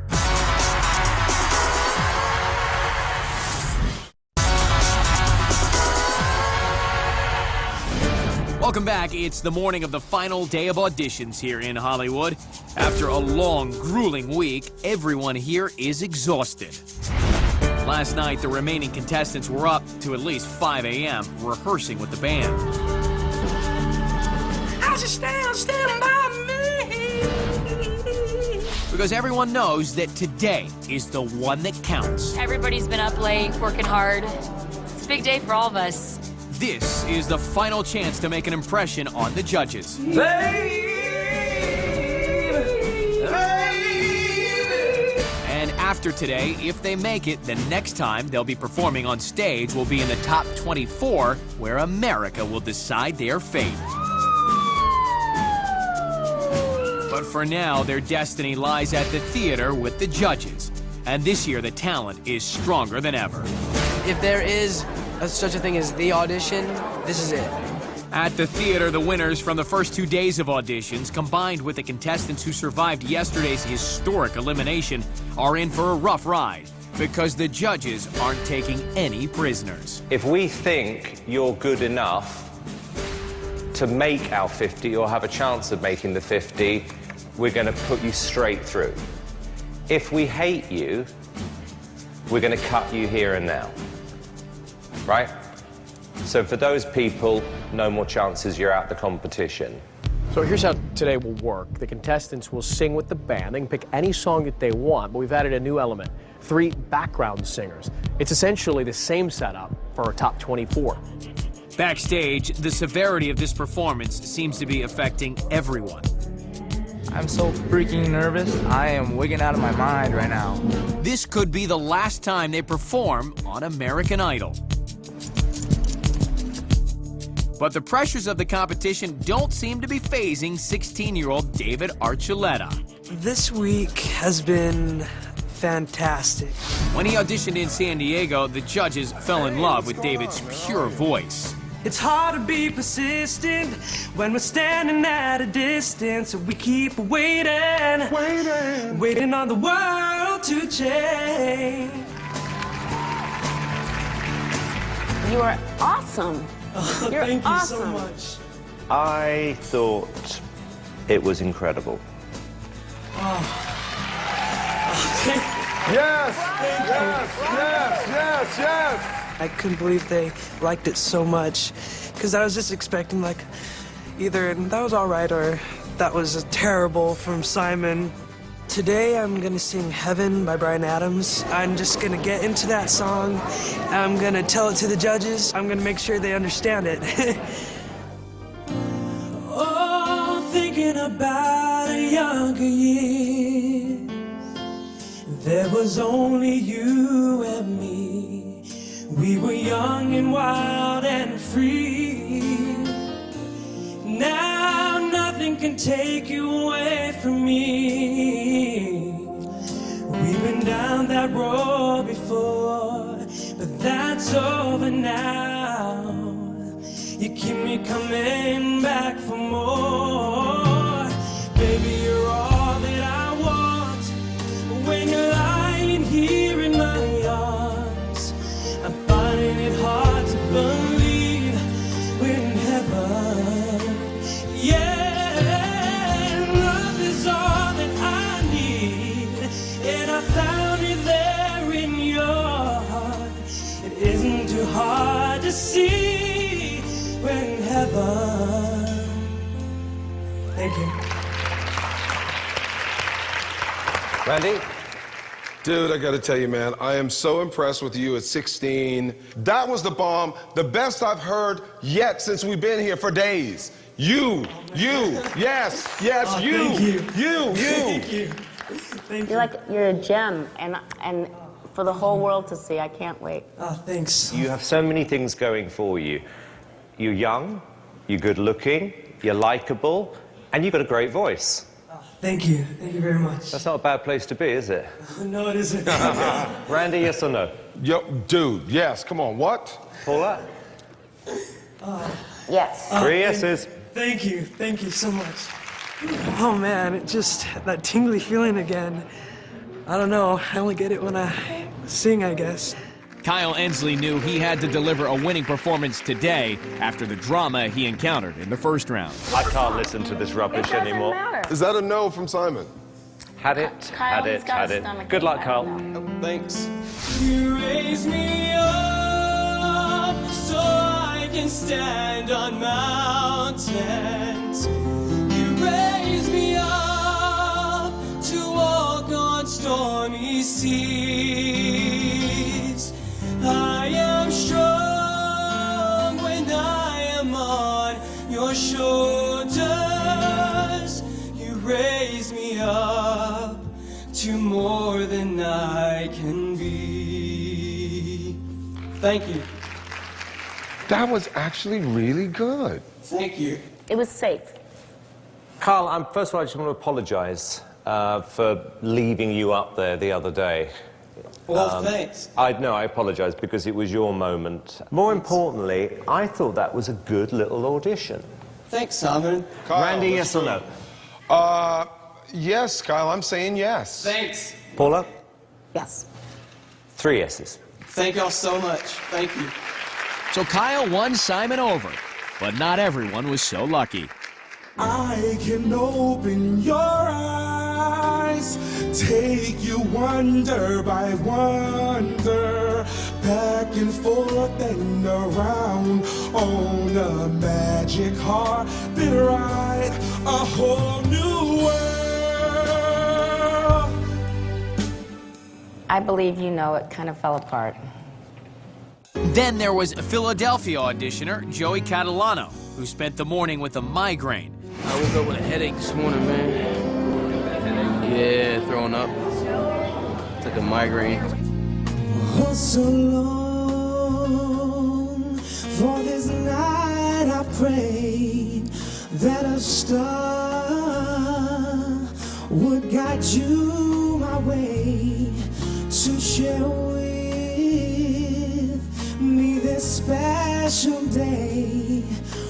Welcome back. It's the morning of the final day of auditions here in Hollywood. After a long, grueling week, everyone here is exhausted. Last night, the remaining contestants were up to at least 5 a.m. rehearsing with the band. I just stand by me. Because everyone knows that today is the one that counts. Everybody's been up late, working hard. It's a big day for all of us. This is the final chance to make an impression on the judges. And after today, if they make it, the next time they'll be performing on stage will be in the top 24, where America will decide their fate. But for now, their destiny lies at the theater with the judges. And this year, the talent is stronger than ever. If there is such a thing as the audition, this is it. At the theater, the winners from the first 2 days of auditions, combined with the contestants who survived yesterday's historic elimination, are in for a rough ride because the judges aren't taking any prisoners. If we think you're good enough to make our 50 or have a chance of making the 50, we're going to put you straight through. If we hate you, we're going to cut you here and now. Right? So for those people, no more chances, you're out the competition. So here's how today will work. The contestants will sing with the band. They can pick any song that they want, but we've added a new element, 3 background singers. It's essentially the same setup for our top 24. Backstage, the severity of this performance seems to be affecting everyone. I'm so freaking nervous. I am wigging out of my mind right now. This could be the last time they perform on American Idol. But the pressures of the competition don't seem to be phasing 16-year-old David Archuleta. This week has been fantastic. When he auditioned in San Diego, the judges fell in love with David's pure voice. It's hard to be persistent when we're standing at a distance, so we keep waiting, waiting on the world to change. You are awesome. Oh, You're thank you so awesome. much. I thought it was incredible. Yes, yes. I couldn't believe they liked it so much, because I was just expecting like either that was all right or that was terrible from Simon. Today I'm gonna sing Heaven by Bryan Adams. I'm just gonna get into that song. I'm gonna tell it to the judges. I'm gonna make sure they understand it. Oh, thinking about a younger years, there was only you and me. We were young and wild and free. Now nothing can take you away from me. We've been down that road before, but that's over now. You keep me coming back for more. Baby, you're all that I want. When you're lying here in my arms, I'm finding it hard to believe we're in heaven. Yeah, love is all that I need, and I found it there in your heart. It isn't too hard to see we're in heaven. Thank you. Randy? Dude, I gotta tell you, man, I am so impressed with you at 16. That was the bomb, the best I've heard yet since we've been here for days. You, yes, Oh, you, thank you. you. Thank you. Thank you. You're a gem, and for the whole world to see. I can't wait. Oh, thanks. You have so many things going for you. You're young, you're good looking, you're likable, and you've got a great voice. Thank you. Thank you very much. That's not a bad place to be, is it? No, it isn't. Randy, yes or no? Yo, dude, yes, come on, what? Paula? Yes. 3 yeses. Thank you. Thank you so much. Oh, man, it just, that tingly feeling again. I don't know. I only get it when I sing, I guess. Kyle Ensley knew he had to deliver a winning performance today after the drama he encountered in the first round. I can't listen to this rubbish anymore. Is that a no from Simon? Had it, Kyle, had he's it, got had a it. stomach Good ache, luck, I Kyle. don't know. Thanks. You raise me up so I can stand on mountains. You raise me up to walk on stormy seas. I am strong when I am on your shoulders. You raise me up to more than I can be. Thank you. That was actually really good. Thank you. It was safe. Carl, first of all, I just want to apologise for leaving you up there the other day. Well, thanks. I apologise because it was your moment. More importantly, I thought that was a good little audition. Thanks, Simon. Kyle, Randy, yes or no? Yes, Kyle, I'm saying yes. Thanks. Paula? Yes. 3 yeses. Thank y'all so much. Thank you. So Kyle won Simon over, but not everyone was so lucky. I can open your eyes, take you wonder by wonder, back and forth and around on a magic carpet ride, a whole new world. I believe you know it kind of fell apart. Then there was Philadelphia auditioner Joey Catalano, who spent the morning with a migraine. I woke up with a headache this morning, man. Yeah, throwing up. It's like a migraine. Oh, so long for this night I prayed that a star would guide you my way to share with me this special day.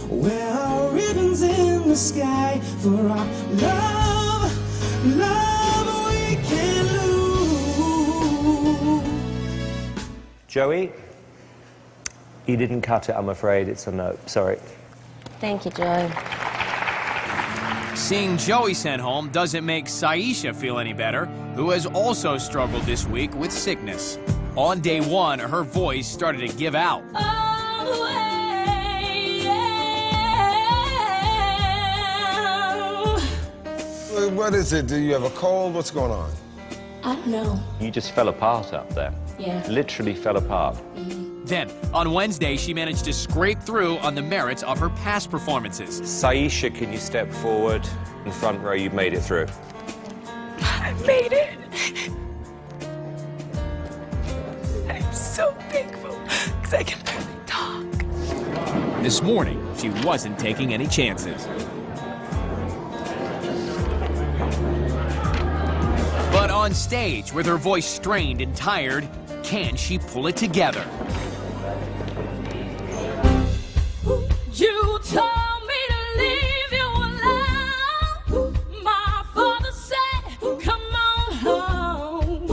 Where are ribbons in the sky for our love, love we can't lose. Joey, you didn't cut it, I'm afraid. It's a no. Sorry. Thank you, Joey. Seeing Joey sent home doesn't make Saisha feel any better, who has also struggled this week with sickness. On day one, her voice started to give out. What is it? Do you have a cold? What's going on? I don't know. You just fell apart up there. Yeah. Literally fell apart. Then, on Wednesday, she managed to scrape through on the merits of her past performances. Saisha, can you step forward in front row? You've made it through. I made it. I'm so thankful because I can barely talk. This morning, she wasn't taking any chances. But on stage, with her voice strained and tired, can she pull it together? You told me to leave you alone. My father said, come on home.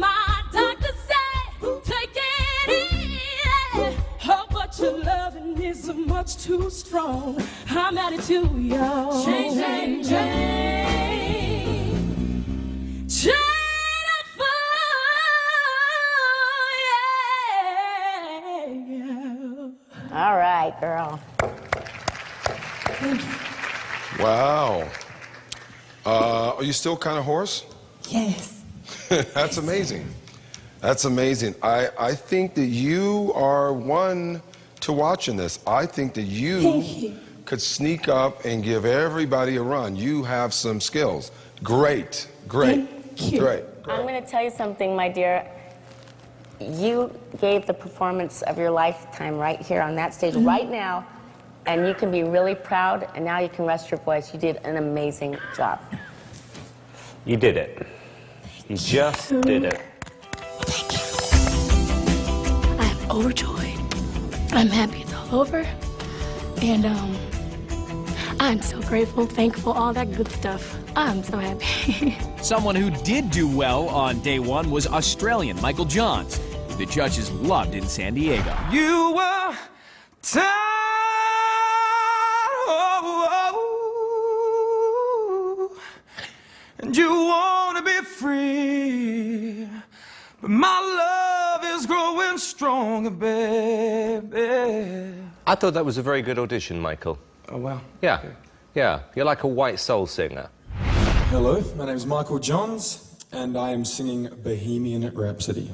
My doctor said, take it easy. Oh, but your loving is much too strong. I'm at it too young. Change, change, change. Change it for you. All right, girl. Wow. Are you still kind of hoarse? Yes. That's amazing. That's amazing. I think that you are one to watch in this. I think that you could sneak up and give everybody a run. You have some skills. Great, great, great. I'm going to tell you something, my dear. You gave the performance of your lifetime right here on that stage right now, and you can be really proud, and now you can rest your voice. You did an amazing job. You did it. You just did it. I'm overjoyed. I'm happy it's all over. And I'm so grateful, thankful, all that good stuff. I'm so happy. Someone who did do well on day one was Australian Michael Johns, who the judges loved in San Diego. You were tired, and you want to be free, but my love is growing stronger, baby. I thought that was a very good audition, Michael. Oh, wow. Yeah, yeah. You're like a white soul singer. Hello, my name is Michael Johns, and I am singing Bohemian Rhapsody.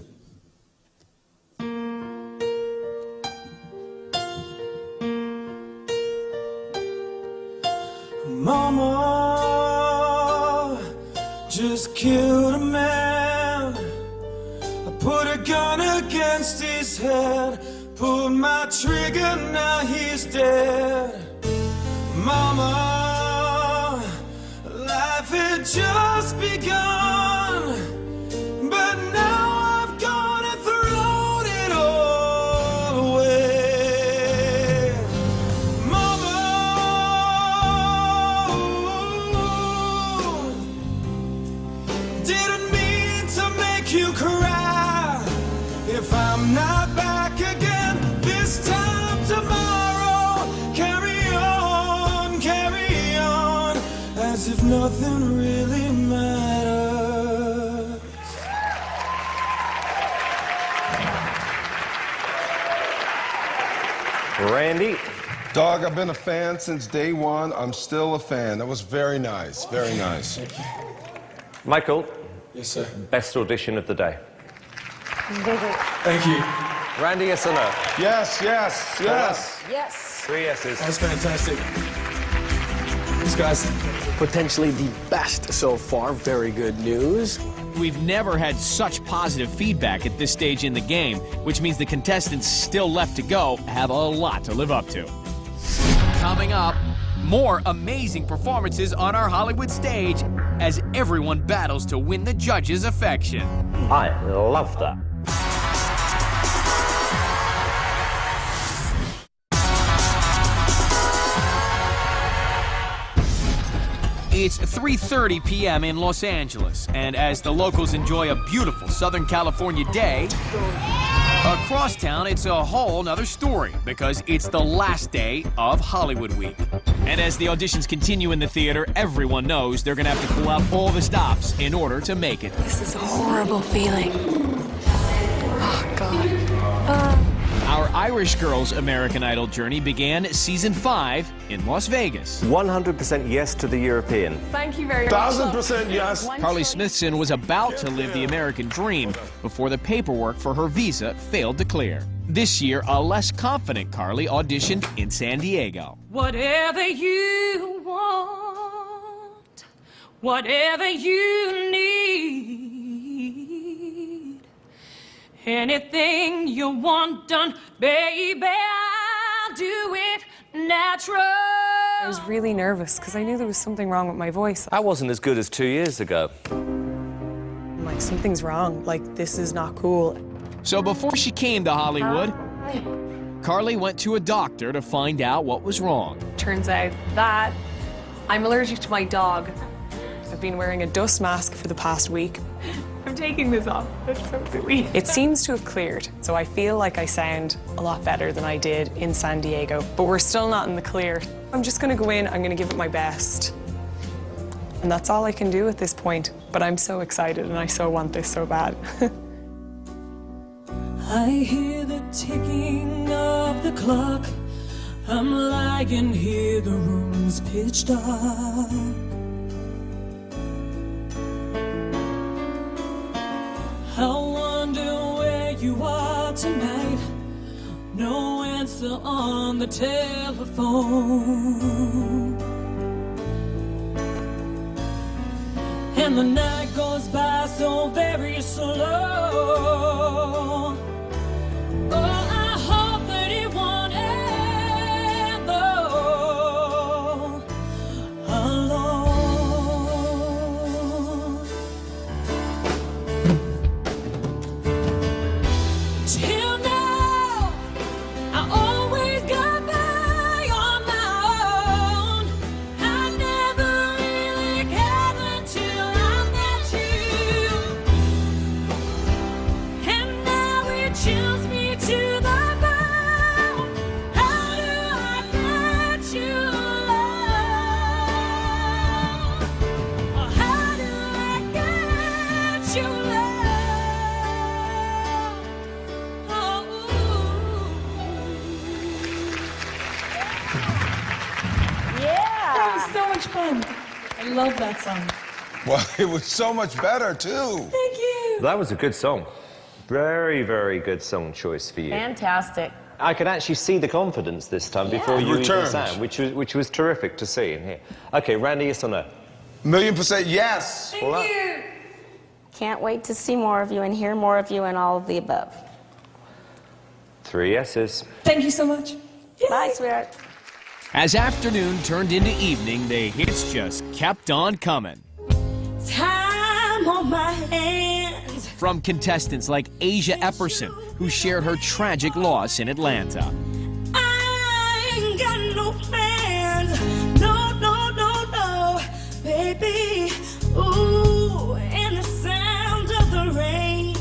Mama just killed a man. I put a gun against his head, pulled my trigger, now he's dead. Mama, life had just begun, but now I've gone and thrown it all away. Mama, didn't mean to make you cry. If I'm not back again this time tomorrow, carry on, as if nothing really matters. Randy? Doug, I've been a fan since day one. I'm still a fan. That was very nice, very nice. Michael? Yes, sir. Best audition of the day. Thank you. Randy, yes or no? Yes, yes, yes. Yes. 3 yeses. That's fantastic. Thanks, guys. Potentially the best so far. Very good news. We've never had such positive feedback at this stage in the game, which means the contestants still left to go have a lot to live up to. Coming up, more amazing performances on our Hollywood stage as everyone battles to win the judges' affection. I love that. It's 3:30 p.m. in Los Angeles, and as the locals enjoy a beautiful Southern California day, across town it's a whole nother story because it's the last day of Hollywood Week. And as the auditions continue in the theater, everyone knows they're gonna have to pull out all the stops in order to make it. This is a horrible feeling. Oh, God. Our Irish Girls American Idol journey began season 5 in Las Vegas. 100% yes to the European. Thank you very much. 1000% yes. Carly Smithson was about to live the American dream before the paperwork for her visa failed to clear. This year, a less confident Carly auditioned in San Diego. Whatever you want, whatever you need, anything you want done, baby, I'll do it natural. I was really nervous because I knew there was something wrong with my voice. I wasn't as good as 2 years ago. I'm like, something's wrong. Like, this is not cool. So before she came to Hollywood, Carly went to a doctor to find out what was wrong. Turns out that I'm allergic to my dog. I've been wearing a dust mask for the past week. I'm taking this off. That's so silly. It seems to have cleared, so I feel like I sound a lot better than I did in San Diego, but we're still not in the clear. I'm just gonna go in, I'm gonna give it my best. And that's all I can do at this point, but I'm so excited and I so want this so bad. I hear the ticking of the clock. I'm lying here, the room's pitch dark. I wonder where you are tonight. No answer on the telephone. And the night goes by so very slow. Oh, I hope that it won't end though alone. Till now, I always got by on my own. I never really cared until I met you. And now it chills me to the bone. How do I get you love? Or how do I get you love? That was so much fun. I love that song. Well, it was so much better, too. Thank you. That was a good song. Very, very good song choice for you. Fantastic. I could actually see the confidence this time before you even Returns. sang, which was terrific to see and hear. Okay, Randy, yes or no? 1,000,000% yes. Thank Well, you. Can't wait to see more of you and hear more of you and all of the above. 3 yeses. Thank you so much. Bye, sweetheart. As afternoon turned into evening, the hits just kept on coming. Time on my hands. From contestants like Asia Epperson, who shared her tragic loss in Atlanta. I ain't got no plans. No, no, no, no, baby. Ooh, and the sound of the rain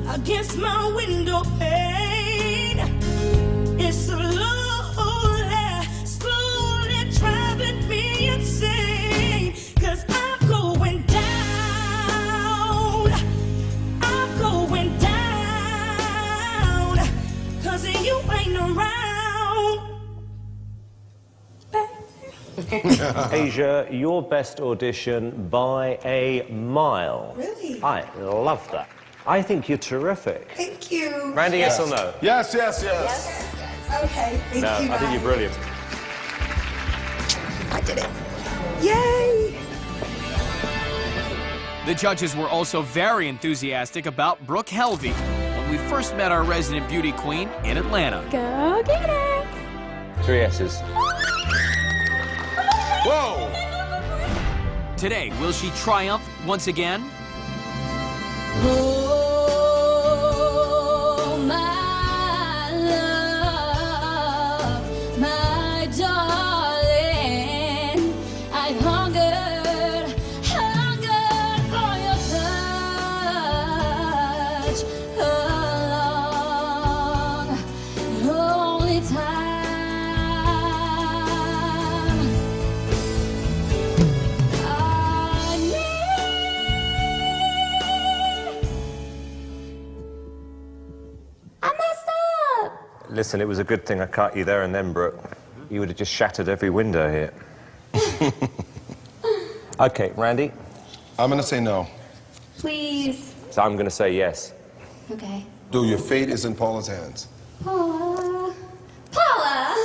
against my window pane. It's slowly, slowly driving me insane. 'Cause I'm going down. I'm going down. 'Cause you ain't around. Asia, your best audition by a mile. Really? I love that. I think you're terrific. Thank you. Randy, yes or no? Yes, yes, yes. Okay, thank No, you. I think you're brilliant. I did it. Yay! The judges were also very enthusiastic about Brooke Helvey when we first met our resident beauty queen in Atlanta. Go get it! 3 yeses. Whoa! Today, will she triumph once again? Oh, my love, my darling, I time. I messed up. Listen, it was a good thing I cut you there and then, Brooke. You would have just shattered every window here. Okay, Randy? I'm gonna say no. Please. So I'm gonna say yes. Okay. Dude, your fate is in Paula's hands. Paula. Paula!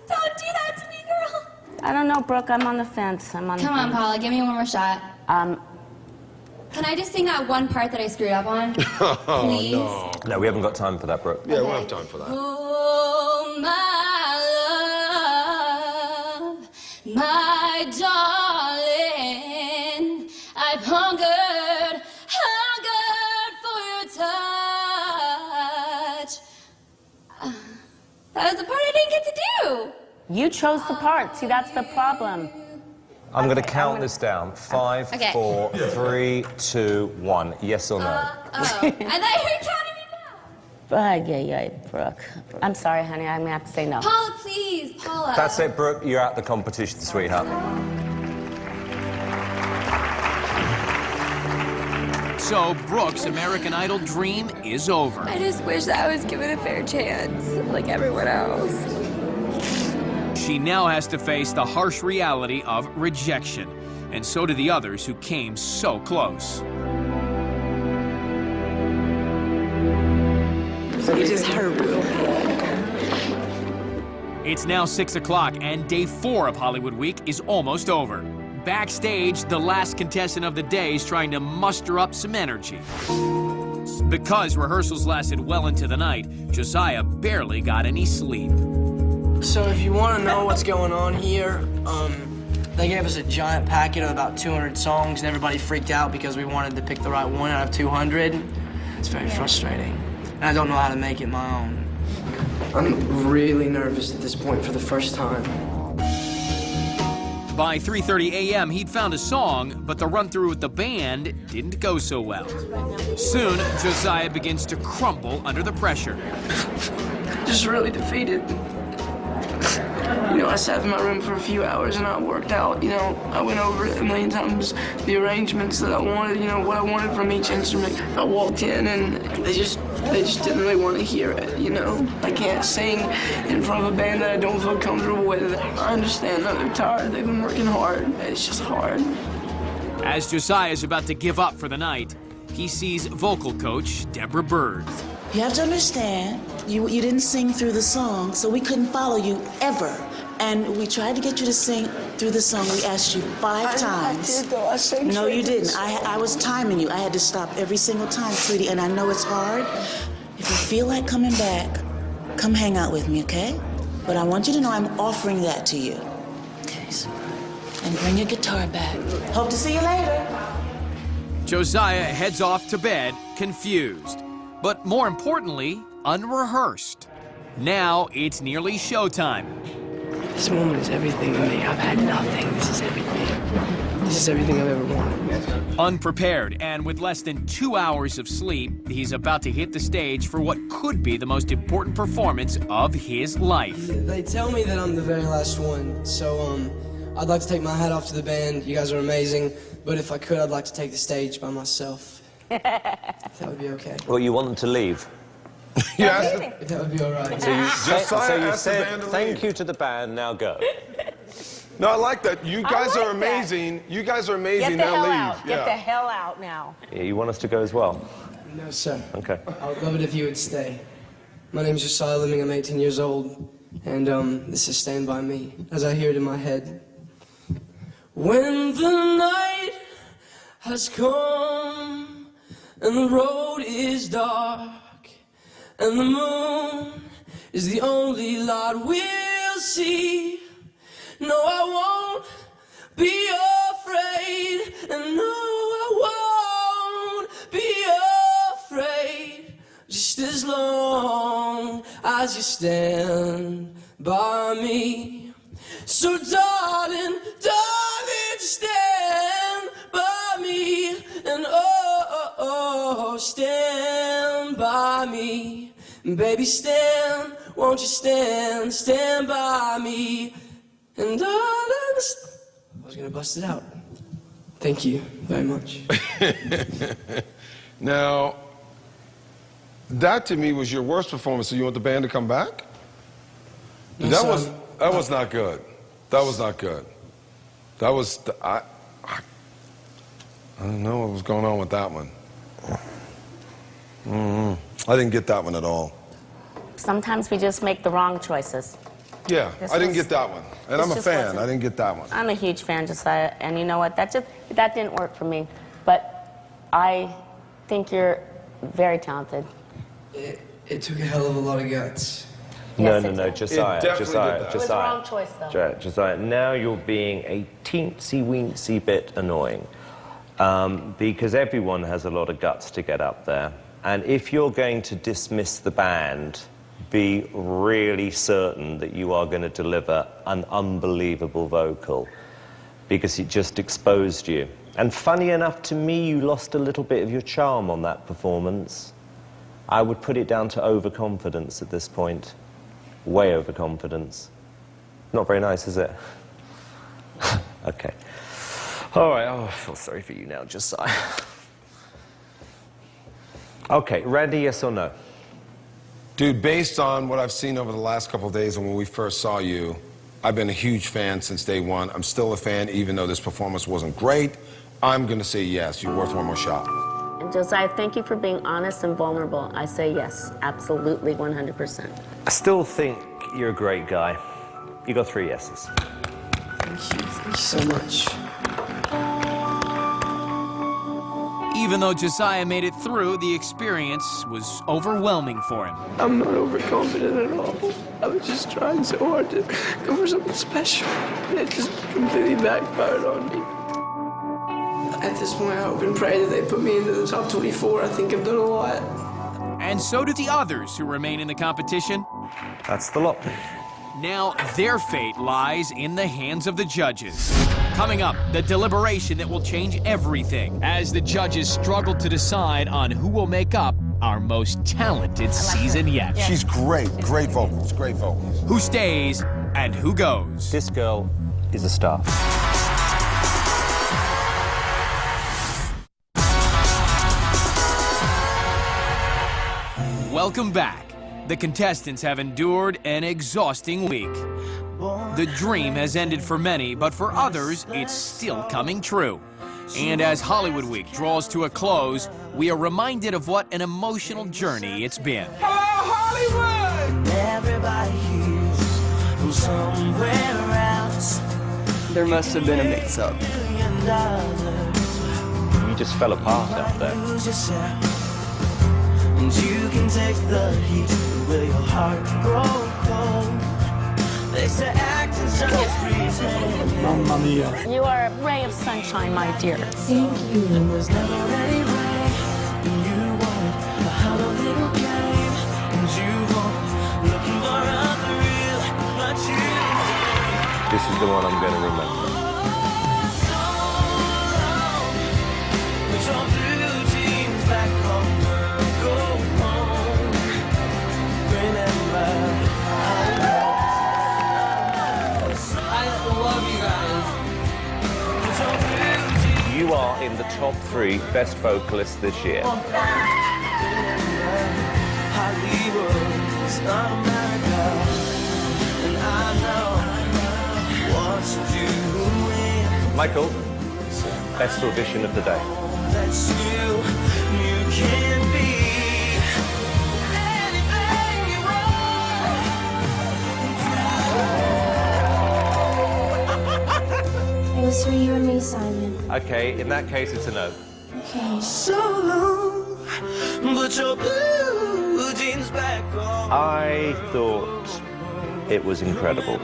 Don't do that to me, girl. I don't know, Brooke. I'm on the fence. I'm on the Come on, fence. Paula, give me one more shot. Can I just sing that one part that I screwed up on? Please? No. No, we haven't got time for that, Brooke. Yeah, we'll have time for that. Oh, my love, my darling, I've hungered for your touch. That was the part I didn't get to do. You chose the part. See, that's the problem. I'm going to count this down. 5, Okay. 4, 3, 2, 1. Yes or no? I thought you were counting me down. Yeah, Brooke. I'm sorry, honey. I'm gonna have to say no. Paula, please, Paula. That's it, Brooke. You're out the competition, sweetheart. So Brooke's American Idol dream is over. I just wish that I was given a fair chance, like everyone else. She now has to face the harsh reality of rejection, and so do the others who came so close. It just hurt real bad. It's now 6 o'clock, and day 4 of Hollywood Week is almost over. Backstage, the last contestant of the day is trying to muster up some energy. Because rehearsals lasted well into the night, Josiah barely got any sleep. So if you want to know what's going on here, they gave us a giant packet of about 200 songs, and everybody freaked out because we wanted to pick the right one out of 200. It's very frustrating, and I don't know how to make it my own. I'm really nervous at this point for the first time. By 3:30 a.m., he'd found a song, but the run-through with the band didn't go so well. Soon, Josiah begins to crumble under the pressure. Just really defeated. You know, I sat in my room for a few hours and I worked out, you know, I went over it a million times, the arrangements that I wanted, you know, what I wanted from each instrument. I walked in and they just didn't really want to hear it, you know. I can't sing in front of a band that I don't feel comfortable with. I understand that they're tired, they've been working hard, it's just hard. As Josiah is about to give up for the night, he sees vocal coach Deborah Bird. You have to understand, you didn't sing through the song, so we couldn't follow you ever. And we tried to get you to sing through the song. We asked you 5 times. I did, though. I sang No, you straight didn't. I was timing you. I had to stop every single time, sweetie, and I know it's hard. If you feel like coming back, come hang out with me, okay? But I want you to know I'm offering that to you. Okay, so, and bring your guitar back. Hope to see you later. Josiah heads off to bed, confused, but more importantly, unrehearsed. Now it's nearly showtime. This moment is everything to me. I've had nothing. This is everything. This is everything I've ever wanted. Unprepared and with less than 2 hours of sleep, he's about to hit the stage for what could be the most important performance of his life. They tell me that I'm the very last one, so I'd like to take my hat off to the band. You guys are amazing, but if I could, I'd like to take the stage by myself. If that would be okay. Well, you want them to leave? Yes. If that would be all right. So you Josiah asked the said band to thank leave. you to the band, now go. No, I like that. You guys are amazing. You guys are amazing. Get the Now hell leave. out. Get the hell out now. Yeah, you want us to go as well? No, sir. Okay. I would love it if you would stay. My name's Josiah Living. I'm 18 years old. And this is Stand By Me, as I hear it in my head. When the night has come and the road is dark and the moon is the only light we'll see, no, I won't be afraid, and no, I won't be afraid, just as long as you stand by me. So darling, darling, stand by me, and oh, stand by me, baby, stand won't you stand by me? And I was gonna bust it out. Thank you very much. Now, that to me was your worst performance. So you want the band to come back? No, that was not good. That was not good. That was I don't know what was going on with that one. I didn't get that one at all. Sometimes we just make the wrong choices. Yeah, I didn't get that one. And I'm a fan. I didn't get that one. I'm a huge fan, Josiah, and you know what? That didn't work for me. But I think you're very talented. It took a hell of a lot of guts. No, Josiah. It was the wrong choice, though. Josiah, now you're being a teensy-weensy bit annoying. Because everyone has a lot of guts to get up there. And if you're going to dismiss the band, be really certain that you are going to deliver an unbelievable vocal, because it just exposed you. And funny enough, to me, you lost a little bit of your charm on that performance. I would put it down to overconfidence at this point. Way overconfidence. Not very nice, is it? Okay. All right, I feel sorry for you now, Josiah. Okay, Randy, yes or no? Dude, based on what I've seen over the last couple of days and when we first saw you, I've been a huge fan since day one. I'm still a fan, even though this performance wasn't great. I'm going to say yes. You're worth one more shot. And Josiah, thank you for being honest and vulnerable. I say yes, absolutely, 100%. I still think you're a great guy. You got 3 yeses. Thank you so much. Even though Josiah made it through, the experience was overwhelming for him. I'm not overconfident at all. I was just trying so hard to go for something special. And it just completely backfired on me. At this point, I hope and pray that they put me into the top 24. I think I've done a lot. And so do the others who remain in the competition. That's the lot. Now their fate lies in the hands of the judges. Coming up, the deliberation that will change everything as the judges struggle to decide on who will make up our most talented season yet. She's great. Great vocals. Great vocals. Who stays and who goes? This girl is a star. Welcome back. The contestants have endured an exhausting week. The dream has ended for many, but for others, it's still coming true. And as Hollywood Week draws to a close, we are reminded of what an emotional journey it's been. Hello, Hollywood! Everybody hears from somewhere else. There must have been a mix-up. You just fell apart out there. And you can take the heat, will your heart grow cold? They say acting's just pretend. Mamma mia. You are a ray of sunshine, my dear. Thank you. And there's never any rain, and you want to have a little game, and you want looking for unreal, but you. This is the one I'm going to remember. Put your blue jeans back on. You are in the top 3 best vocalists this year. Michael, best audition of the day. It was for you and me, Simon. Okay, in that case, it's a no. Okay. So long, put your blue jeans back on. I thought it was incredible.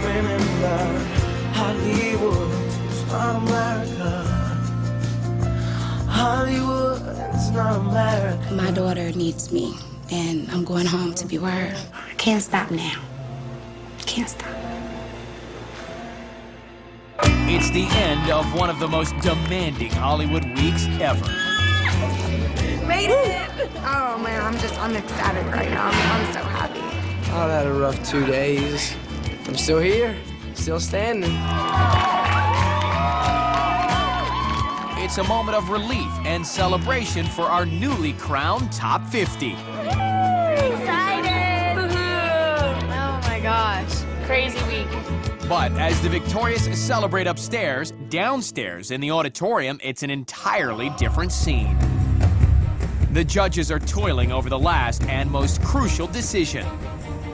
Remember, Hollywood's not America. Hollywood's not America. My daughter needs me, and I'm going home to be with her. I can't stop now. Can't stop. It's the end of one of the most demanding Hollywood weeks ever. Made it! Oh man, I'm ecstatic right now. I'm so happy. I've had a rough 2 days. I'm still here, still standing. It's a moment of relief and celebration for our newly crowned Top 50. Excited! Oh my gosh, crazy week. But as the victorious celebrate upstairs, downstairs in the auditorium, it's an entirely different scene. The judges are toiling over the last and most crucial decision,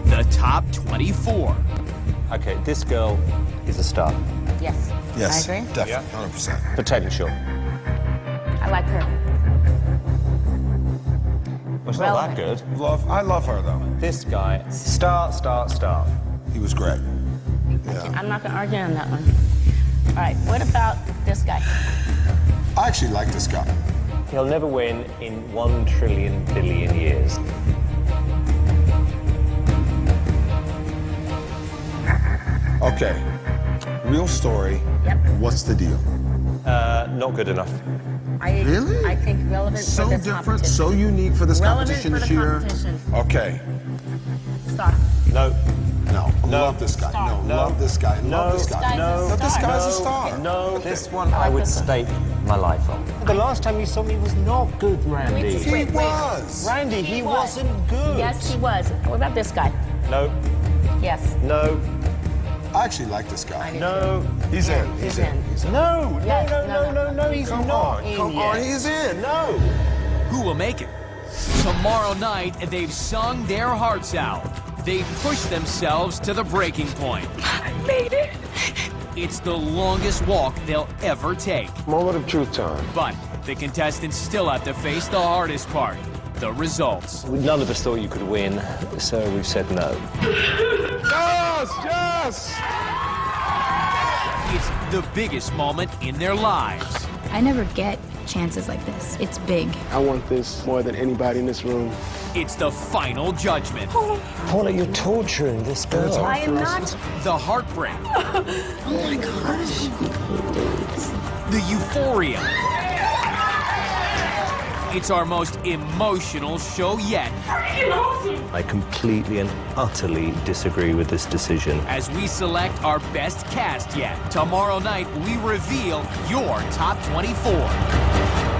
the Top 24. Okay, this girl is a star. Yes. Yes, I agree. definitely, 100%. Potential. I like her. Well, it's not that good. I love her, though. This guy, star. He was great. I'm not gonna argue on that one. All right, what about this guy? I actually like this guy. He'll never win in 1 trillion billion years. Okay, real story. Yep. What's the deal? Not good enough. Really? I think relevant So for this different, competition. so unique for this Relevant competition for this the year. competition. Okay. Star. No. No, love this guy. Star. No, love this guy. Love this guy. No. But this guy's a No. star. No. Okay. This one I would stake my life on. The last time you saw me was not good, Randy. He was. Randy, he wasn't good. Yes, he was. What about this guy? No. Yes. No. I actually like this guy. No. He's in. He's in. No. Yes, No. He's Come not on, in come yet. on, he's in. No. Who will make it? Tomorrow night, they've sung their hearts out. They've pushed themselves to the breaking point. I made it. It's the longest walk they'll ever take. Moment of truth time. But the contestants still have to face the hardest part, the results. None of us thought you could win, so we've said no. Yes! It's the biggest moment in their lives. I never get chances like this. It's big. I want this more than anybody in this room. It's the final judgment. Paula, you're torturing this girl. I am not. The heartbreak. Oh my gosh. The euphoria. It's our most emotional show yet. I completely and utterly disagree with this decision. As we select our best cast yet. Tomorrow night, we reveal your Top 24.